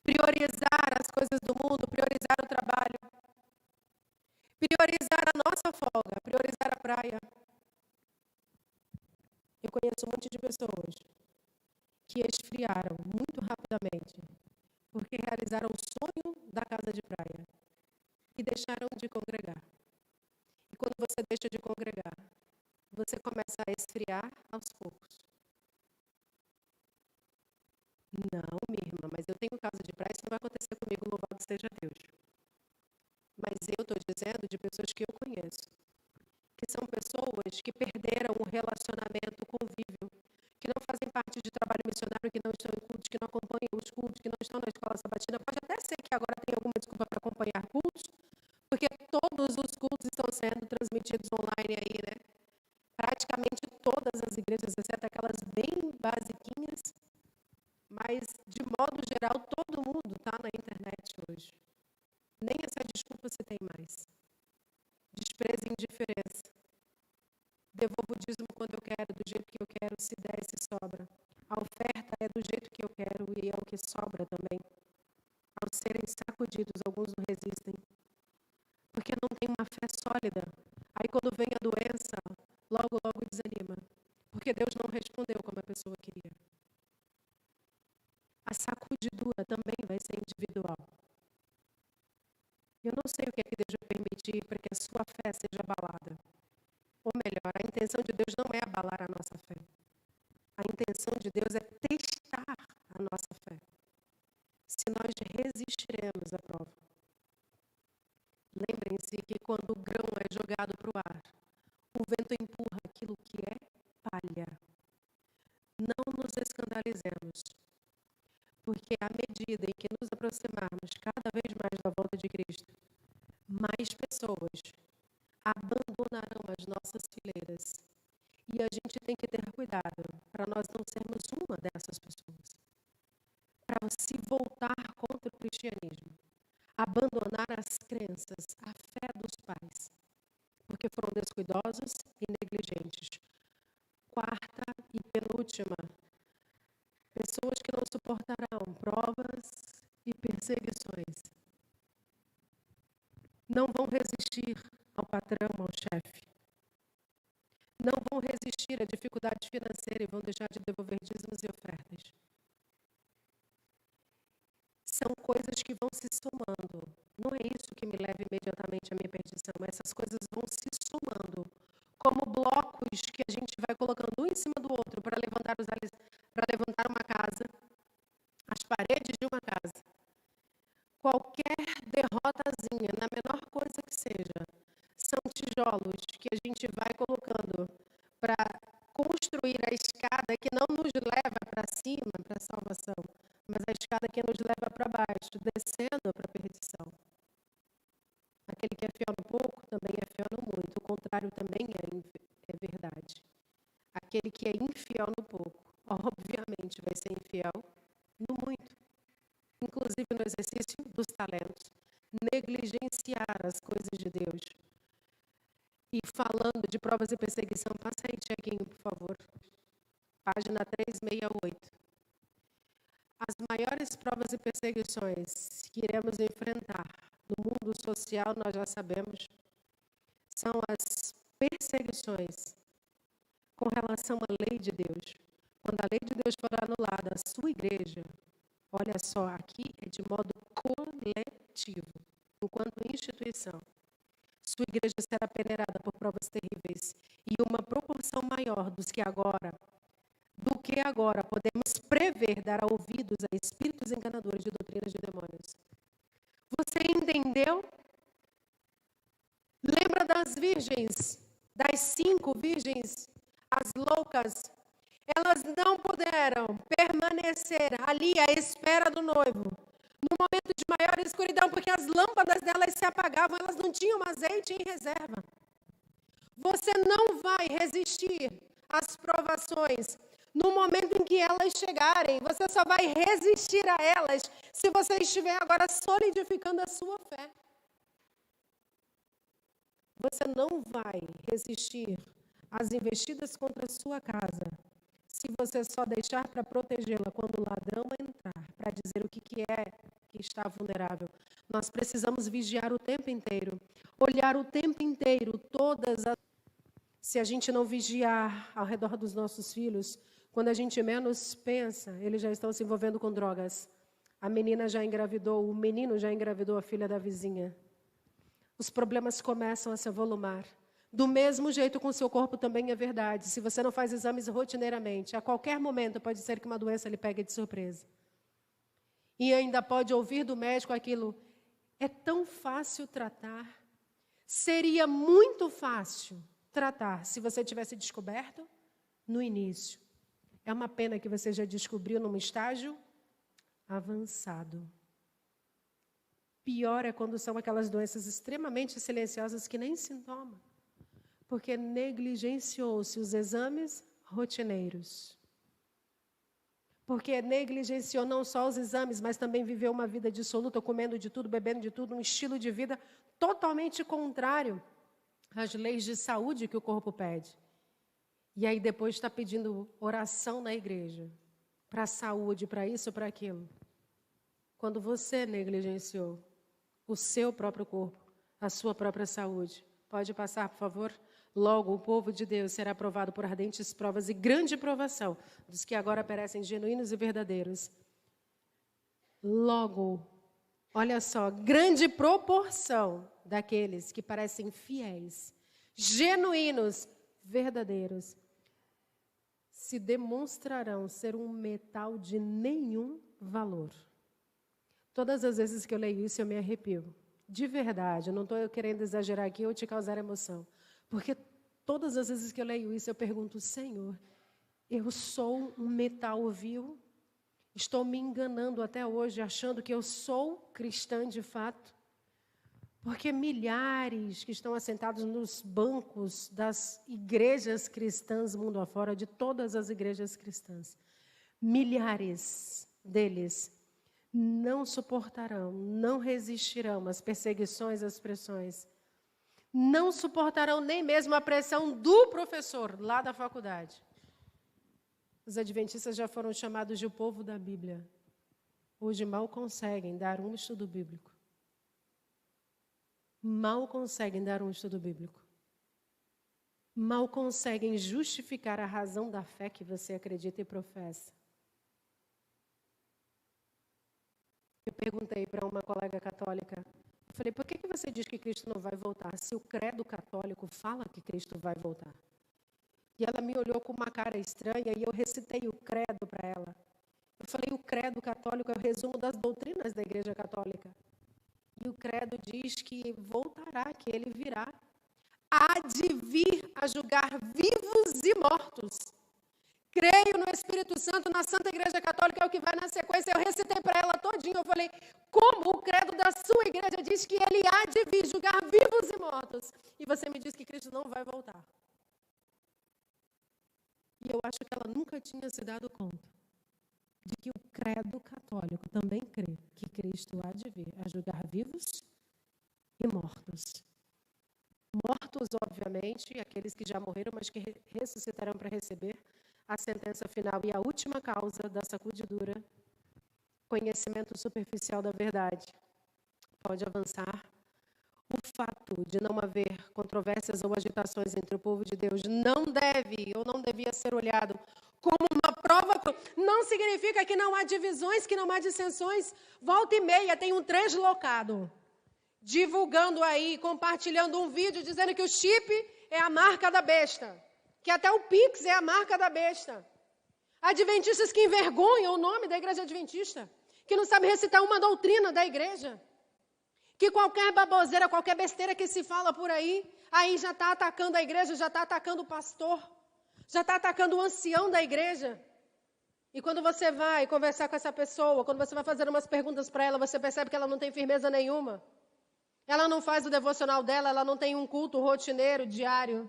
Priorizar as coisas do mundo, priorizar o trabalho. Priorizar a nossa folga, priorizar a praia. Eu conheço um monte de pessoas que esfriaram muito rapidamente porque realizaram o sonho da casa de praia e deixaram de congregar. E quando você deixa de congregar, você começa a esfriar aos poucos. Não, minha irmã, mas eu tenho casa de praia, isso não vai acontecer comigo, louvado seja Deus. Mas eu estou dizendo de pessoas que eu conheço, que são pessoas que perderam o relacionamento, o convívio, que não fazem parte de trabalho missionário, que não estão em cultos, que não acompanham os cultos, que não estão na escola sabatina. Pode até ser que agora tenha alguma desculpa para acompanhar cultos, porque todos os cultos estão sendo transmitidos online aí, né? Praticamente todas as igrejas, exceto aquelas bem basiquinhas, mas de modo geral todo mundo está na internet hoje. Nem essa desculpa se tem mais. Despreza e indiferença. Devolvo o dízimo quando eu quero, do jeito que eu quero, se der, se sobra. A oferta é do jeito que eu quero e é o que sobra também. Ao serem sacudidos, alguns não resistem. Porque não tem uma fé sólida. Aí quando vem a doença, logo desanima. Porque Deus não respondeu como a pessoa queria. A sacudidura também vai ser individual. Eu não sei o que é que Deus vai permitir para que a sua fé seja abalada. Ou melhor, a intenção de Deus não é abalar a nossa fé. A intenção de Deus é testar a nossa fé. Se nós resistiremos à prova. Lembrem-se que quando o grão é jogado para o ar, o vento empurra aquilo que é palha. Não nos escandalizemos, porque à medida em que nos aproximarmos cada vez mais da volta de Cristo, mais pessoas abandonarão as nossas fileiras. E a gente tem que ter cuidado para nós não sermos uma dessas pessoas. Para se voltar contra o cristianismo. Abandonar as crenças, a fé dos pais. Porque foram descuidosos e negligentes. Quarta e penúltima. Pessoas que não suportarão provas e perseguições. Não vão resistir ao patrão, ao chefe. Não vão resistir à dificuldade financeira e vão deixar de devolver dízimos e ofertas. São coisas que vão se somando. Não é isso que me leva imediatamente à minha perdição. Essas coisas vão se somando. Como blocos que a gente vai colocando um em cima do outro para levantar uma casa, as paredes de uma casa. Qualquer derrotazinha, na menor coisa que seja, são tijolos que a gente vai colocando para construir a escada que não nos leva para cima, para a salvação, mas a escada que nos leva para baixo, descendo para a perdição. Aquele que é fiel no pouco também é fiel no muito, o contrário também é verdade. Aquele que é infiel no pouco, obviamente vai ser infiel no muito. Inclusive no exercício dos talentos, negligenciar as coisas de Deus. E falando de provas e perseguição, passa aí, Tiaguinho, por favor. Página 368. As maiores provas e perseguições que iremos enfrentar no mundo social, nós já sabemos, são as perseguições com relação à lei de Deus. Quando a lei de Deus for anulada, a sua igreja, olha só, aqui é de modo coletivo, enquanto instituição. Sua igreja será peneirada por provas terríveis e uma proporção maior do que agora podemos prever dará ouvidos a espíritos enganadores de doutrinas de demônios. Você entendeu? Lembra das virgens, das 5 virgens, as loucas? Elas não puderam permanecer ali à espera do noivo, no momento de maior escuridão, porque as lâmpadas delas se apagavam, elas não tinham azeite em reserva. Você não vai resistir às provações no momento em que elas chegarem. Você só vai resistir a elas se você estiver agora solidificando a sua fé. Você não vai resistir às investidas contra a sua casa se você só deixar para protegê-la quando o ladrão entrar, para dizer o que é que está vulnerável. Nós precisamos vigiar o tempo inteiro, olhar o tempo inteiro todas as... Se a gente não vigiar ao redor dos nossos filhos, quando a gente menos pensa, eles já estão se envolvendo com drogas. A menina já engravidou, o menino já engravidou a filha da vizinha. Os problemas começam a se avolumar. Do mesmo jeito com o seu corpo também é verdade. Se você não faz exames rotineiramente, a qualquer momento pode ser que uma doença lhe pegue de surpresa. E ainda pode ouvir do médico aquilo, é tão fácil tratar. Seria muito fácil tratar se você tivesse descoberto no início. É uma pena que você já descobriu num estágio avançado. Pior é quando são aquelas doenças extremamente silenciosas que nem sintoma, porque negligenciou-se os exames rotineiros. Porque negligenciou não só os exames, mas também viveu uma vida dissoluta, comendo de tudo, bebendo de tudo, um estilo de vida totalmente contrário às leis de saúde que o corpo pede. E aí depois está pedindo oração na igreja, para a saúde, para isso, para aquilo. Quando você negligenciou o seu próprio corpo, a sua própria saúde. Pode passar, por favor? Logo, o povo de Deus será provado por ardentes provas e grande provação dos que agora parecem genuínos e verdadeiros. Logo, olha só, grande proporção daqueles que parecem fiéis, genuínos, verdadeiros, se demonstrarão ser um metal de nenhum valor. Todas as vezes que eu leio isso, eu me arrepio. De verdade, eu não estou querendo exagerar aqui ou te causar emoção. Porque todas as vezes que eu leio isso, eu pergunto, Senhor, eu sou um metal vil? Estou me enganando até hoje, achando que eu sou cristã de fato? Porque milhares que estão assentados nos bancos das igrejas cristãs mundo afora, de todas as igrejas cristãs, milhares deles não suportarão, não resistirão às perseguições, às pressões. Não suportarão nem mesmo a pressão do professor lá da faculdade. Os adventistas já foram chamados de o povo da Bíblia. Hoje mal conseguem dar um estudo bíblico. Mal conseguem dar um estudo bíblico. Mal conseguem justificar a razão da fé que você acredita e professa. Eu perguntei para uma colega católica, eu falei, por que você diz que Cristo não vai voltar, se o credo católico fala que Cristo vai voltar? E ela me olhou com uma cara estranha e eu recitei o credo para ela. Eu falei, o credo católico é o resumo das doutrinas da Igreja Católica. E o credo diz que voltará, que ele virá. Há de vir a julgar vivos e mortos. Creio no Espírito Santo, na Santa Igreja Católica, é o que vai na sequência. Eu recitei para ela todinho, eu falei, como o credo da sua igreja diz que ele há de vir julgar vivos e mortos. E você me diz que Cristo não vai voltar. E eu acho que ela nunca tinha se dado conta de que o credo católico também crê que Cristo há de vir a julgar vivos e mortos. mortos, obviamente, aqueles que já morreram, mas que ressuscitarão para receber a sentença final. E a última causa da sacudidura, conhecimento superficial da verdade. Pode avançar. O fato de não haver controvérsias ou agitações entre o povo de Deus não deve ou não devia ser olhado como uma prova. Não significa que não há divisões, que não há dissensões. Volta e meia tem um translocado divulgando aí, compartilhando um vídeo dizendo que o chip é a marca da besta, que até o Pix é a marca da besta. Adventistas que envergonham o nome da igreja adventista, que não sabem recitar uma doutrina da igreja, que qualquer baboseira, qualquer besteira que se fala por aí já está atacando a igreja, já está atacando o pastor, já está atacando o ancião da igreja. E quando você vai conversar com essa pessoa, quando você vai fazer umas perguntas para ela, você percebe que ela não tem firmeza nenhuma. Ela não faz o devocional dela, ela não tem um culto rotineiro, diário.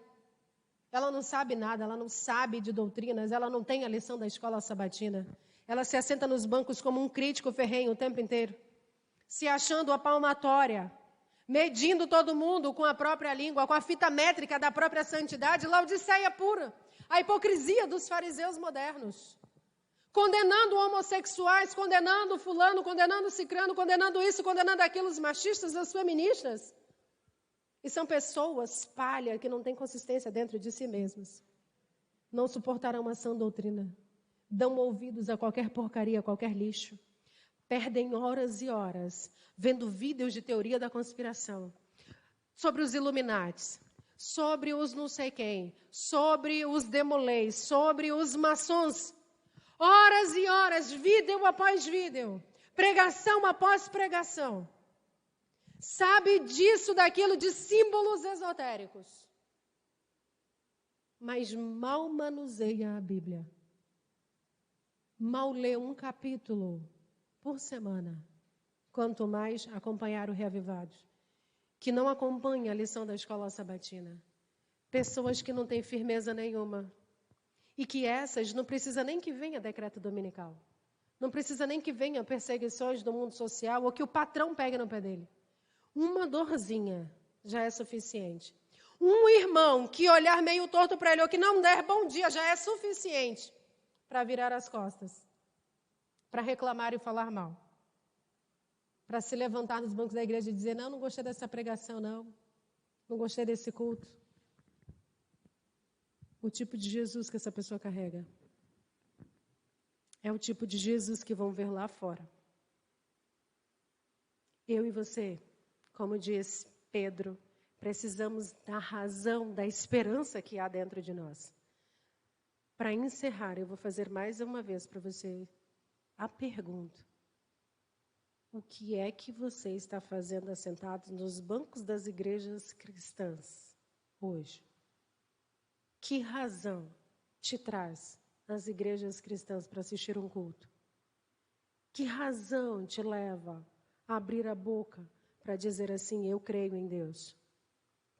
Ela não sabe nada, ela não sabe de doutrinas, ela não tem a lição da escola sabatina. Ela se assenta nos bancos como um crítico ferrenho o tempo inteiro, se achando a palmatória, medindo todo mundo com a própria língua, com a fita métrica da própria santidade, laodiceia pura, a hipocrisia dos fariseus modernos, condenando homossexuais, condenando fulano, condenando cicrano, condenando isso, condenando aquilo, os machistas, as feministas. E são pessoas palha que não têm consistência dentro de si mesmas. Não suportarão a sã doutrina. Dão ouvidos a qualquer porcaria, a qualquer lixo. Perdem horas e horas vendo vídeos de teoria da conspiração sobre os Illuminates, sobre os não sei quem, sobre os demolês, sobre os maçons. Horas e horas, vídeo após vídeo, pregação após pregação. Sabe disso, daquilo, de símbolos esotéricos. Mas mal manuseia a Bíblia. Mal lê um capítulo por semana. Quanto mais acompanhar o Reavivados, que não acompanha a lição da escola sabatina. Pessoas que não têm firmeza nenhuma. E que essas não precisa nem que venha decreto dominical. Não precisa nem que venha perseguições do mundo social ou que o patrão pegue no pé dele. Uma dorzinha já é suficiente. Um irmão que olhar meio torto para ele ou que não der bom dia já é suficiente para virar as costas, para reclamar e falar mal. Para se levantar nos bancos da igreja e dizer, não gostei dessa pregação, não gostei desse culto. O tipo de Jesus que essa pessoa carrega é o tipo de Jesus que vão ver lá fora. Eu e você, como diz Pedro, precisamos da razão, da esperança que há dentro de nós. Para encerrar, eu vou fazer mais uma vez para você a pergunta. O que é que você está fazendo assentado nos bancos das igrejas cristãs hoje? Que razão te traz nas igrejas cristãs para assistir um culto? Que razão te leva a abrir a boca para dizer assim, eu creio em Deus?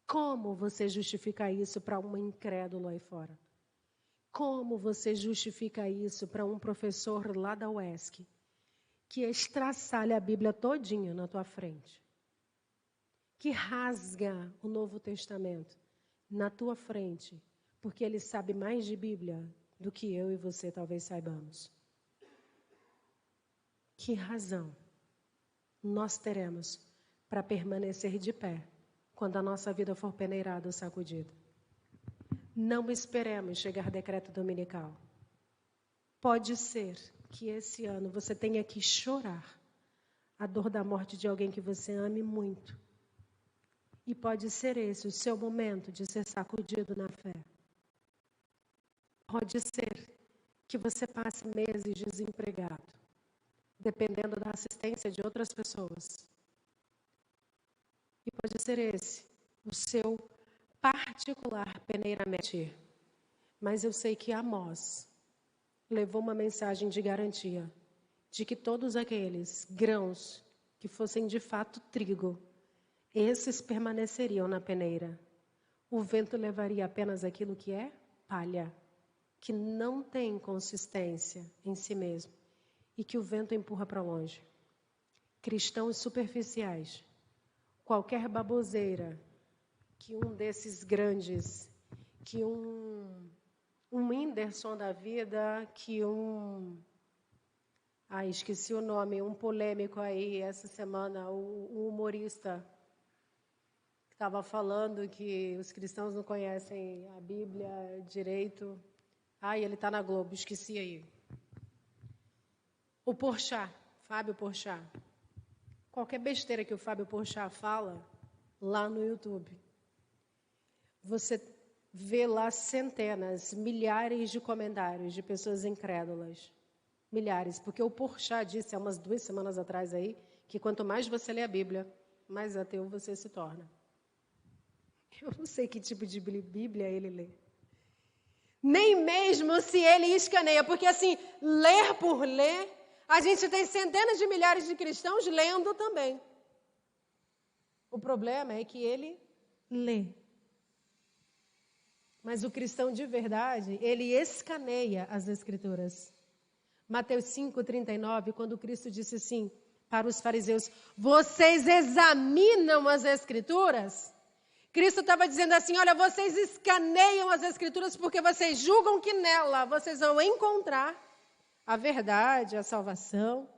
Como você justifica isso para um incrédulo aí fora? Como você justifica isso para um professor lá da UESC que estraçalha a Bíblia todinha na tua frente? Que rasga o Novo Testamento na tua frente, porque ele sabe mais de Bíblia do que eu e você talvez saibamos. Que razão nós teremos para permanecer de pé quando a nossa vida for peneirada ou sacudida? Não esperemos chegar decreto dominical. Pode ser que esse ano você tenha que chorar a dor da morte de alguém que você ame muito. E pode ser esse o seu momento de ser sacudido na fé. Pode ser que você passe meses desempregado, dependendo da assistência de outras pessoas. E pode ser esse o seu particular peneiramento. Mas eu sei que Amós levou uma mensagem de garantia de que todos aqueles grãos que fossem de fato trigo, esses permaneceriam na peneira. O vento levaria apenas aquilo que é palha, que não tem consistência em si mesmo e que o vento empurra para longe. Cristãos superficiais, qualquer baboseira que um desses grandes, que um Whindersson da vida, que esqueci o nome, um polêmico aí essa semana, o humorista, que estava falando que os cristãos não conhecem a Bíblia direito. Ele está na Globo, esqueci aí. O Porchat, Fábio Porchat. Qualquer besteira que o Fábio Porchat fala, lá no YouTube, você vê lá centenas, milhares de comentários de pessoas incrédulas. Milhares, porque o Porchat disse há umas 2 semanas atrás aí, que quanto mais você lê a Bíblia, mais ateu você se torna. Eu não sei que tipo de Bíblia ele lê. Nem mesmo se ele escaneia, porque assim, ler por ler, a gente tem centenas de milhares de cristãos lendo também. O problema é que ele lê. Mas o cristão de verdade, ele escaneia as Escrituras. Mateus 5,39, quando Cristo disse assim para os fariseus, vocês examinam as Escrituras? Cristo estava dizendo assim, olha, vocês escaneiam as Escrituras porque vocês julgam que nela vocês vão encontrar a verdade, a salvação.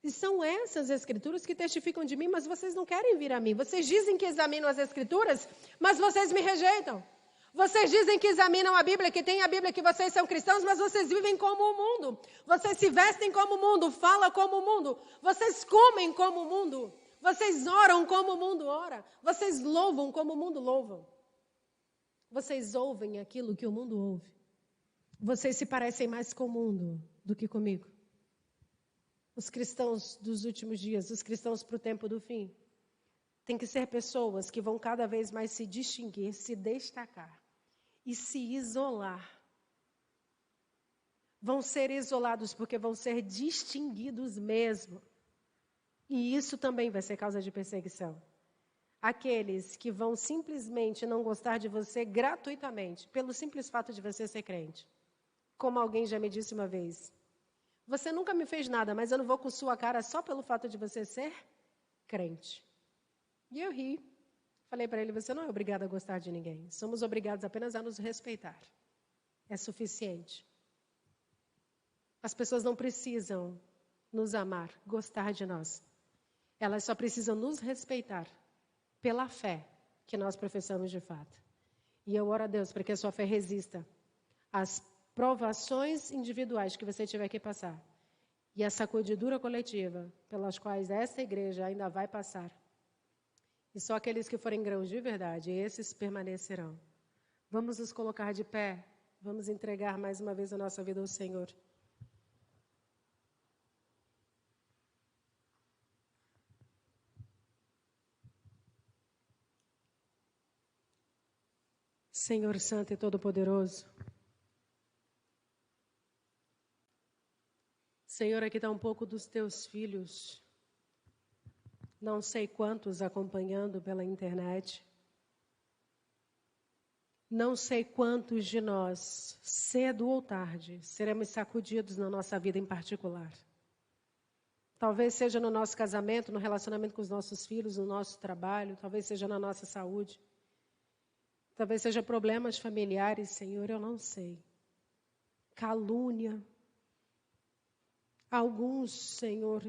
E são essas Escrituras que testificam de mim, mas vocês não querem vir a mim. Vocês dizem que examinam as Escrituras, mas vocês me rejeitam. Vocês dizem que examinam a Bíblia, que tem a Bíblia, que vocês são cristãos, mas vocês vivem como o mundo. Vocês se vestem como o mundo, falam como o mundo. Vocês comem como o mundo. Vocês oram como o mundo ora. Vocês louvam como o mundo louva. Vocês ouvem aquilo que o mundo ouve. Vocês se parecem mais com o mundo do que comigo. Os cristãos dos últimos dias, os cristãos para o tempo do fim, tem que ser pessoas que vão cada vez mais se distinguir, se destacar e se isolar. Vão ser isolados porque vão ser distinguidos mesmo. E isso também vai ser causa de perseguição. Aqueles que vão simplesmente não gostar de você gratuitamente, pelo simples fato de você ser crente. Como alguém já me disse uma vez, você nunca me fez nada, mas eu não vou com sua cara só pelo fato de você ser crente. E eu ri. Falei para ele, você não é obrigado a gostar de ninguém. Somos obrigados apenas a nos respeitar. É suficiente. As pessoas não precisam nos amar, gostar de nós. Elas só precisam nos respeitar pela fé que nós professamos de fato. E eu oro a Deus para que a sua fé resista às provações individuais que você tiver que passar e a sacudidura coletiva pelas quais essa igreja ainda vai passar. E só aqueles que forem grãos de verdade, esses permanecerão. Vamos nos colocar de pé, vamos entregar mais uma vez a nossa vida ao Senhor. Senhor Santo e Todo-Poderoso, Senhor, aqui está um pouco dos teus filhos, não sei quantos acompanhando pela internet, não sei quantos de nós, cedo ou tarde, seremos sacudidos na nossa vida em particular. Talvez seja no nosso casamento, no relacionamento com os nossos filhos, no nosso trabalho, talvez seja na nossa saúde. Talvez seja problemas familiares, Senhor, eu não sei. Calúnia. Alguns, Senhor,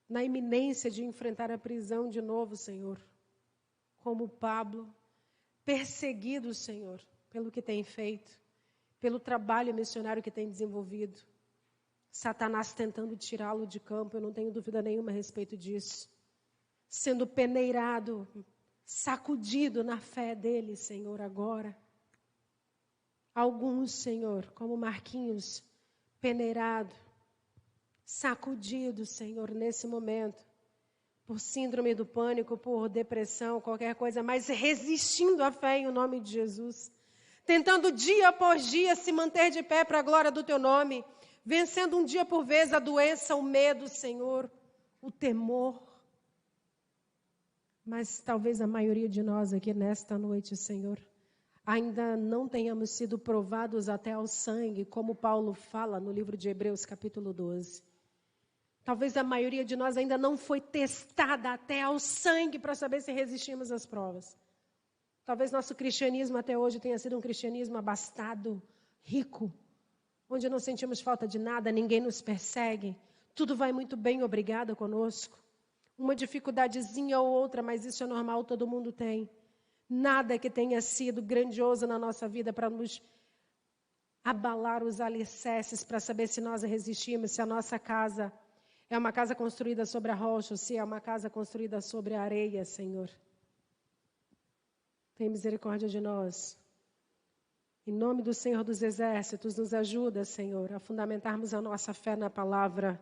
na iminência de enfrentar a prisão de novo, Senhor. Como Pablo, perseguido, Senhor, pelo que tem feito, pelo trabalho missionário que tem desenvolvido. Satanás tentando tirá-lo de campo, eu não tenho dúvida nenhuma a respeito disso. Sendo peneirado, sacudido na fé dele, Senhor, agora. Alguns, Senhor, como Marquinhos, peneirado, sacudido, Senhor, nesse momento, por síndrome do pânico, por depressão, qualquer coisa, mas resistindo à fé em o nome de Jesus, tentando dia após dia se manter de pé para a glória do teu nome, vencendo um dia por vez a doença, o medo, Senhor, o temor. Mas talvez a maioria de nós aqui nesta noite, Senhor, ainda não tenhamos sido provados até ao sangue, como Paulo fala no livro de Hebreus, capítulo 12. Talvez a maioria de nós ainda não foi testada até ao sangue para saber se resistimos às provas. Talvez nosso cristianismo até hoje tenha sido um cristianismo abastado, rico, onde não sentimos falta de nada, ninguém nos persegue, tudo vai muito bem, obrigada conosco. Uma dificuldadezinha ou outra, mas isso é normal, todo mundo tem. Nada que tenha sido grandioso na nossa vida para nos abalar os alicerces, para saber se nós resistimos, se a nossa casa é uma casa construída sobre a rocha, ou se é uma casa construída sobre a areia, Senhor. Tem misericórdia de nós. Em nome do Senhor dos Exércitos, nos ajuda, Senhor, a fundamentarmos a nossa fé na palavra,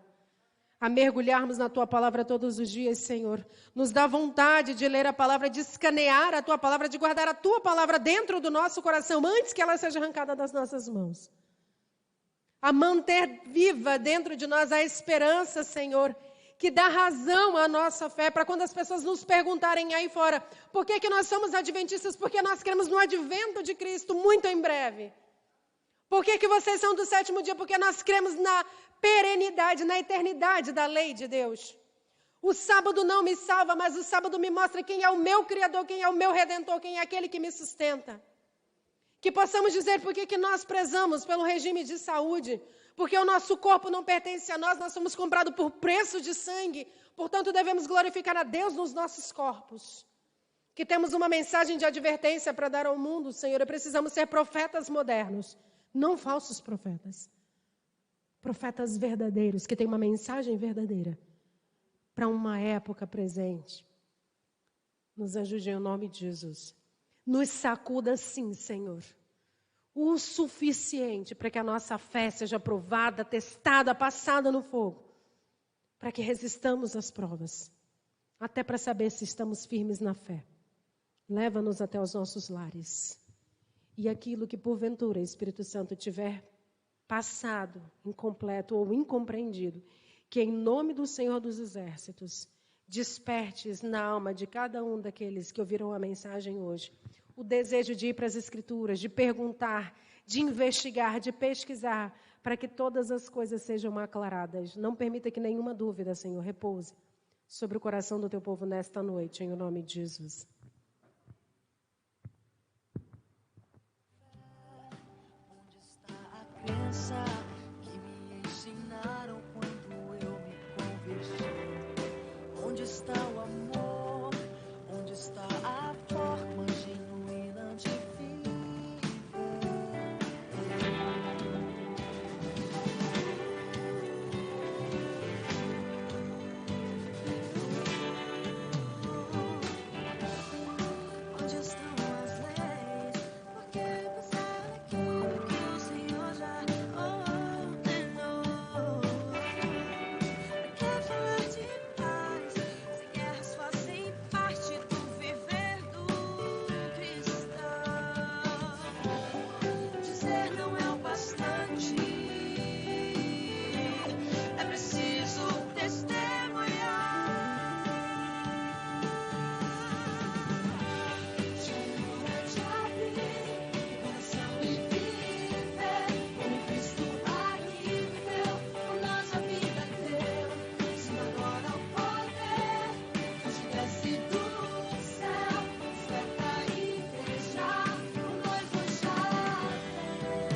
a mergulharmos na Tua palavra todos os dias, Senhor. Nos dá vontade de ler a palavra, de escanear a Tua palavra, de guardar a Tua palavra dentro do nosso coração, antes que ela seja arrancada das nossas mãos. A manter viva dentro de nós a esperança, Senhor, que dá razão à nossa fé, para quando as pessoas nos perguntarem aí fora, por que nós somos adventistas? Porque nós cremos no advento de Cristo muito em breve. Por que vocês são do sétimo dia? Porque nós cremos na perenidade, na eternidade da lei de Deus. O sábado não me salva, mas o sábado me mostra quem é o meu Criador, quem é o meu Redentor, quem é aquele que me sustenta. Que possamos dizer por que nós prezamos pelo regime de saúde, porque o nosso corpo não pertence a nós, nós somos comprados por preço de sangue, portanto devemos glorificar a Deus nos nossos corpos. Que temos uma mensagem de advertência para dar ao mundo, Senhor, e precisamos ser profetas modernos, não falsos profetas. Profetas verdadeiros, que têm uma mensagem verdadeira para uma época presente. Nos ajude em nome de Jesus. Nos sacuda sim, Senhor. O suficiente para que a nossa fé seja provada, testada, passada no fogo. Para que resistamos às provas. Até para saber se estamos firmes na fé. Leva-nos até os nossos lares. E aquilo que porventura, Espírito Santo, tiver passado, incompleto ou incompreendido, que em nome do Senhor dos Exércitos, despertes na alma de cada um daqueles que ouviram a mensagem hoje, o desejo de ir para as Escrituras, de perguntar, de investigar, de pesquisar, para que todas as coisas sejam aclaradas. Não permita que nenhuma dúvida, Senhor, repouse sobre o coração do teu povo nesta noite, em nome de Jesus. Crença que me ensinaram quando eu me converti. Onde está o amor? Onde está a forma genuína de viver? Onde estão as leis? Por que pensar aquilo que o Senhor já ordenou? Quer falar de paz? Se guerras fazem parte do viver do cristão. Dizer não é o bastante. É preciso testemunhar. Chegou de abrir o coração e viver como Cristo aqui viveu, com nossa vida deu. Se agora o poder hoje desce do céu, desperta a igreja, o noivo já vem.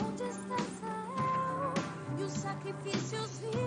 Onde está Israel e os sacrifícios vivos?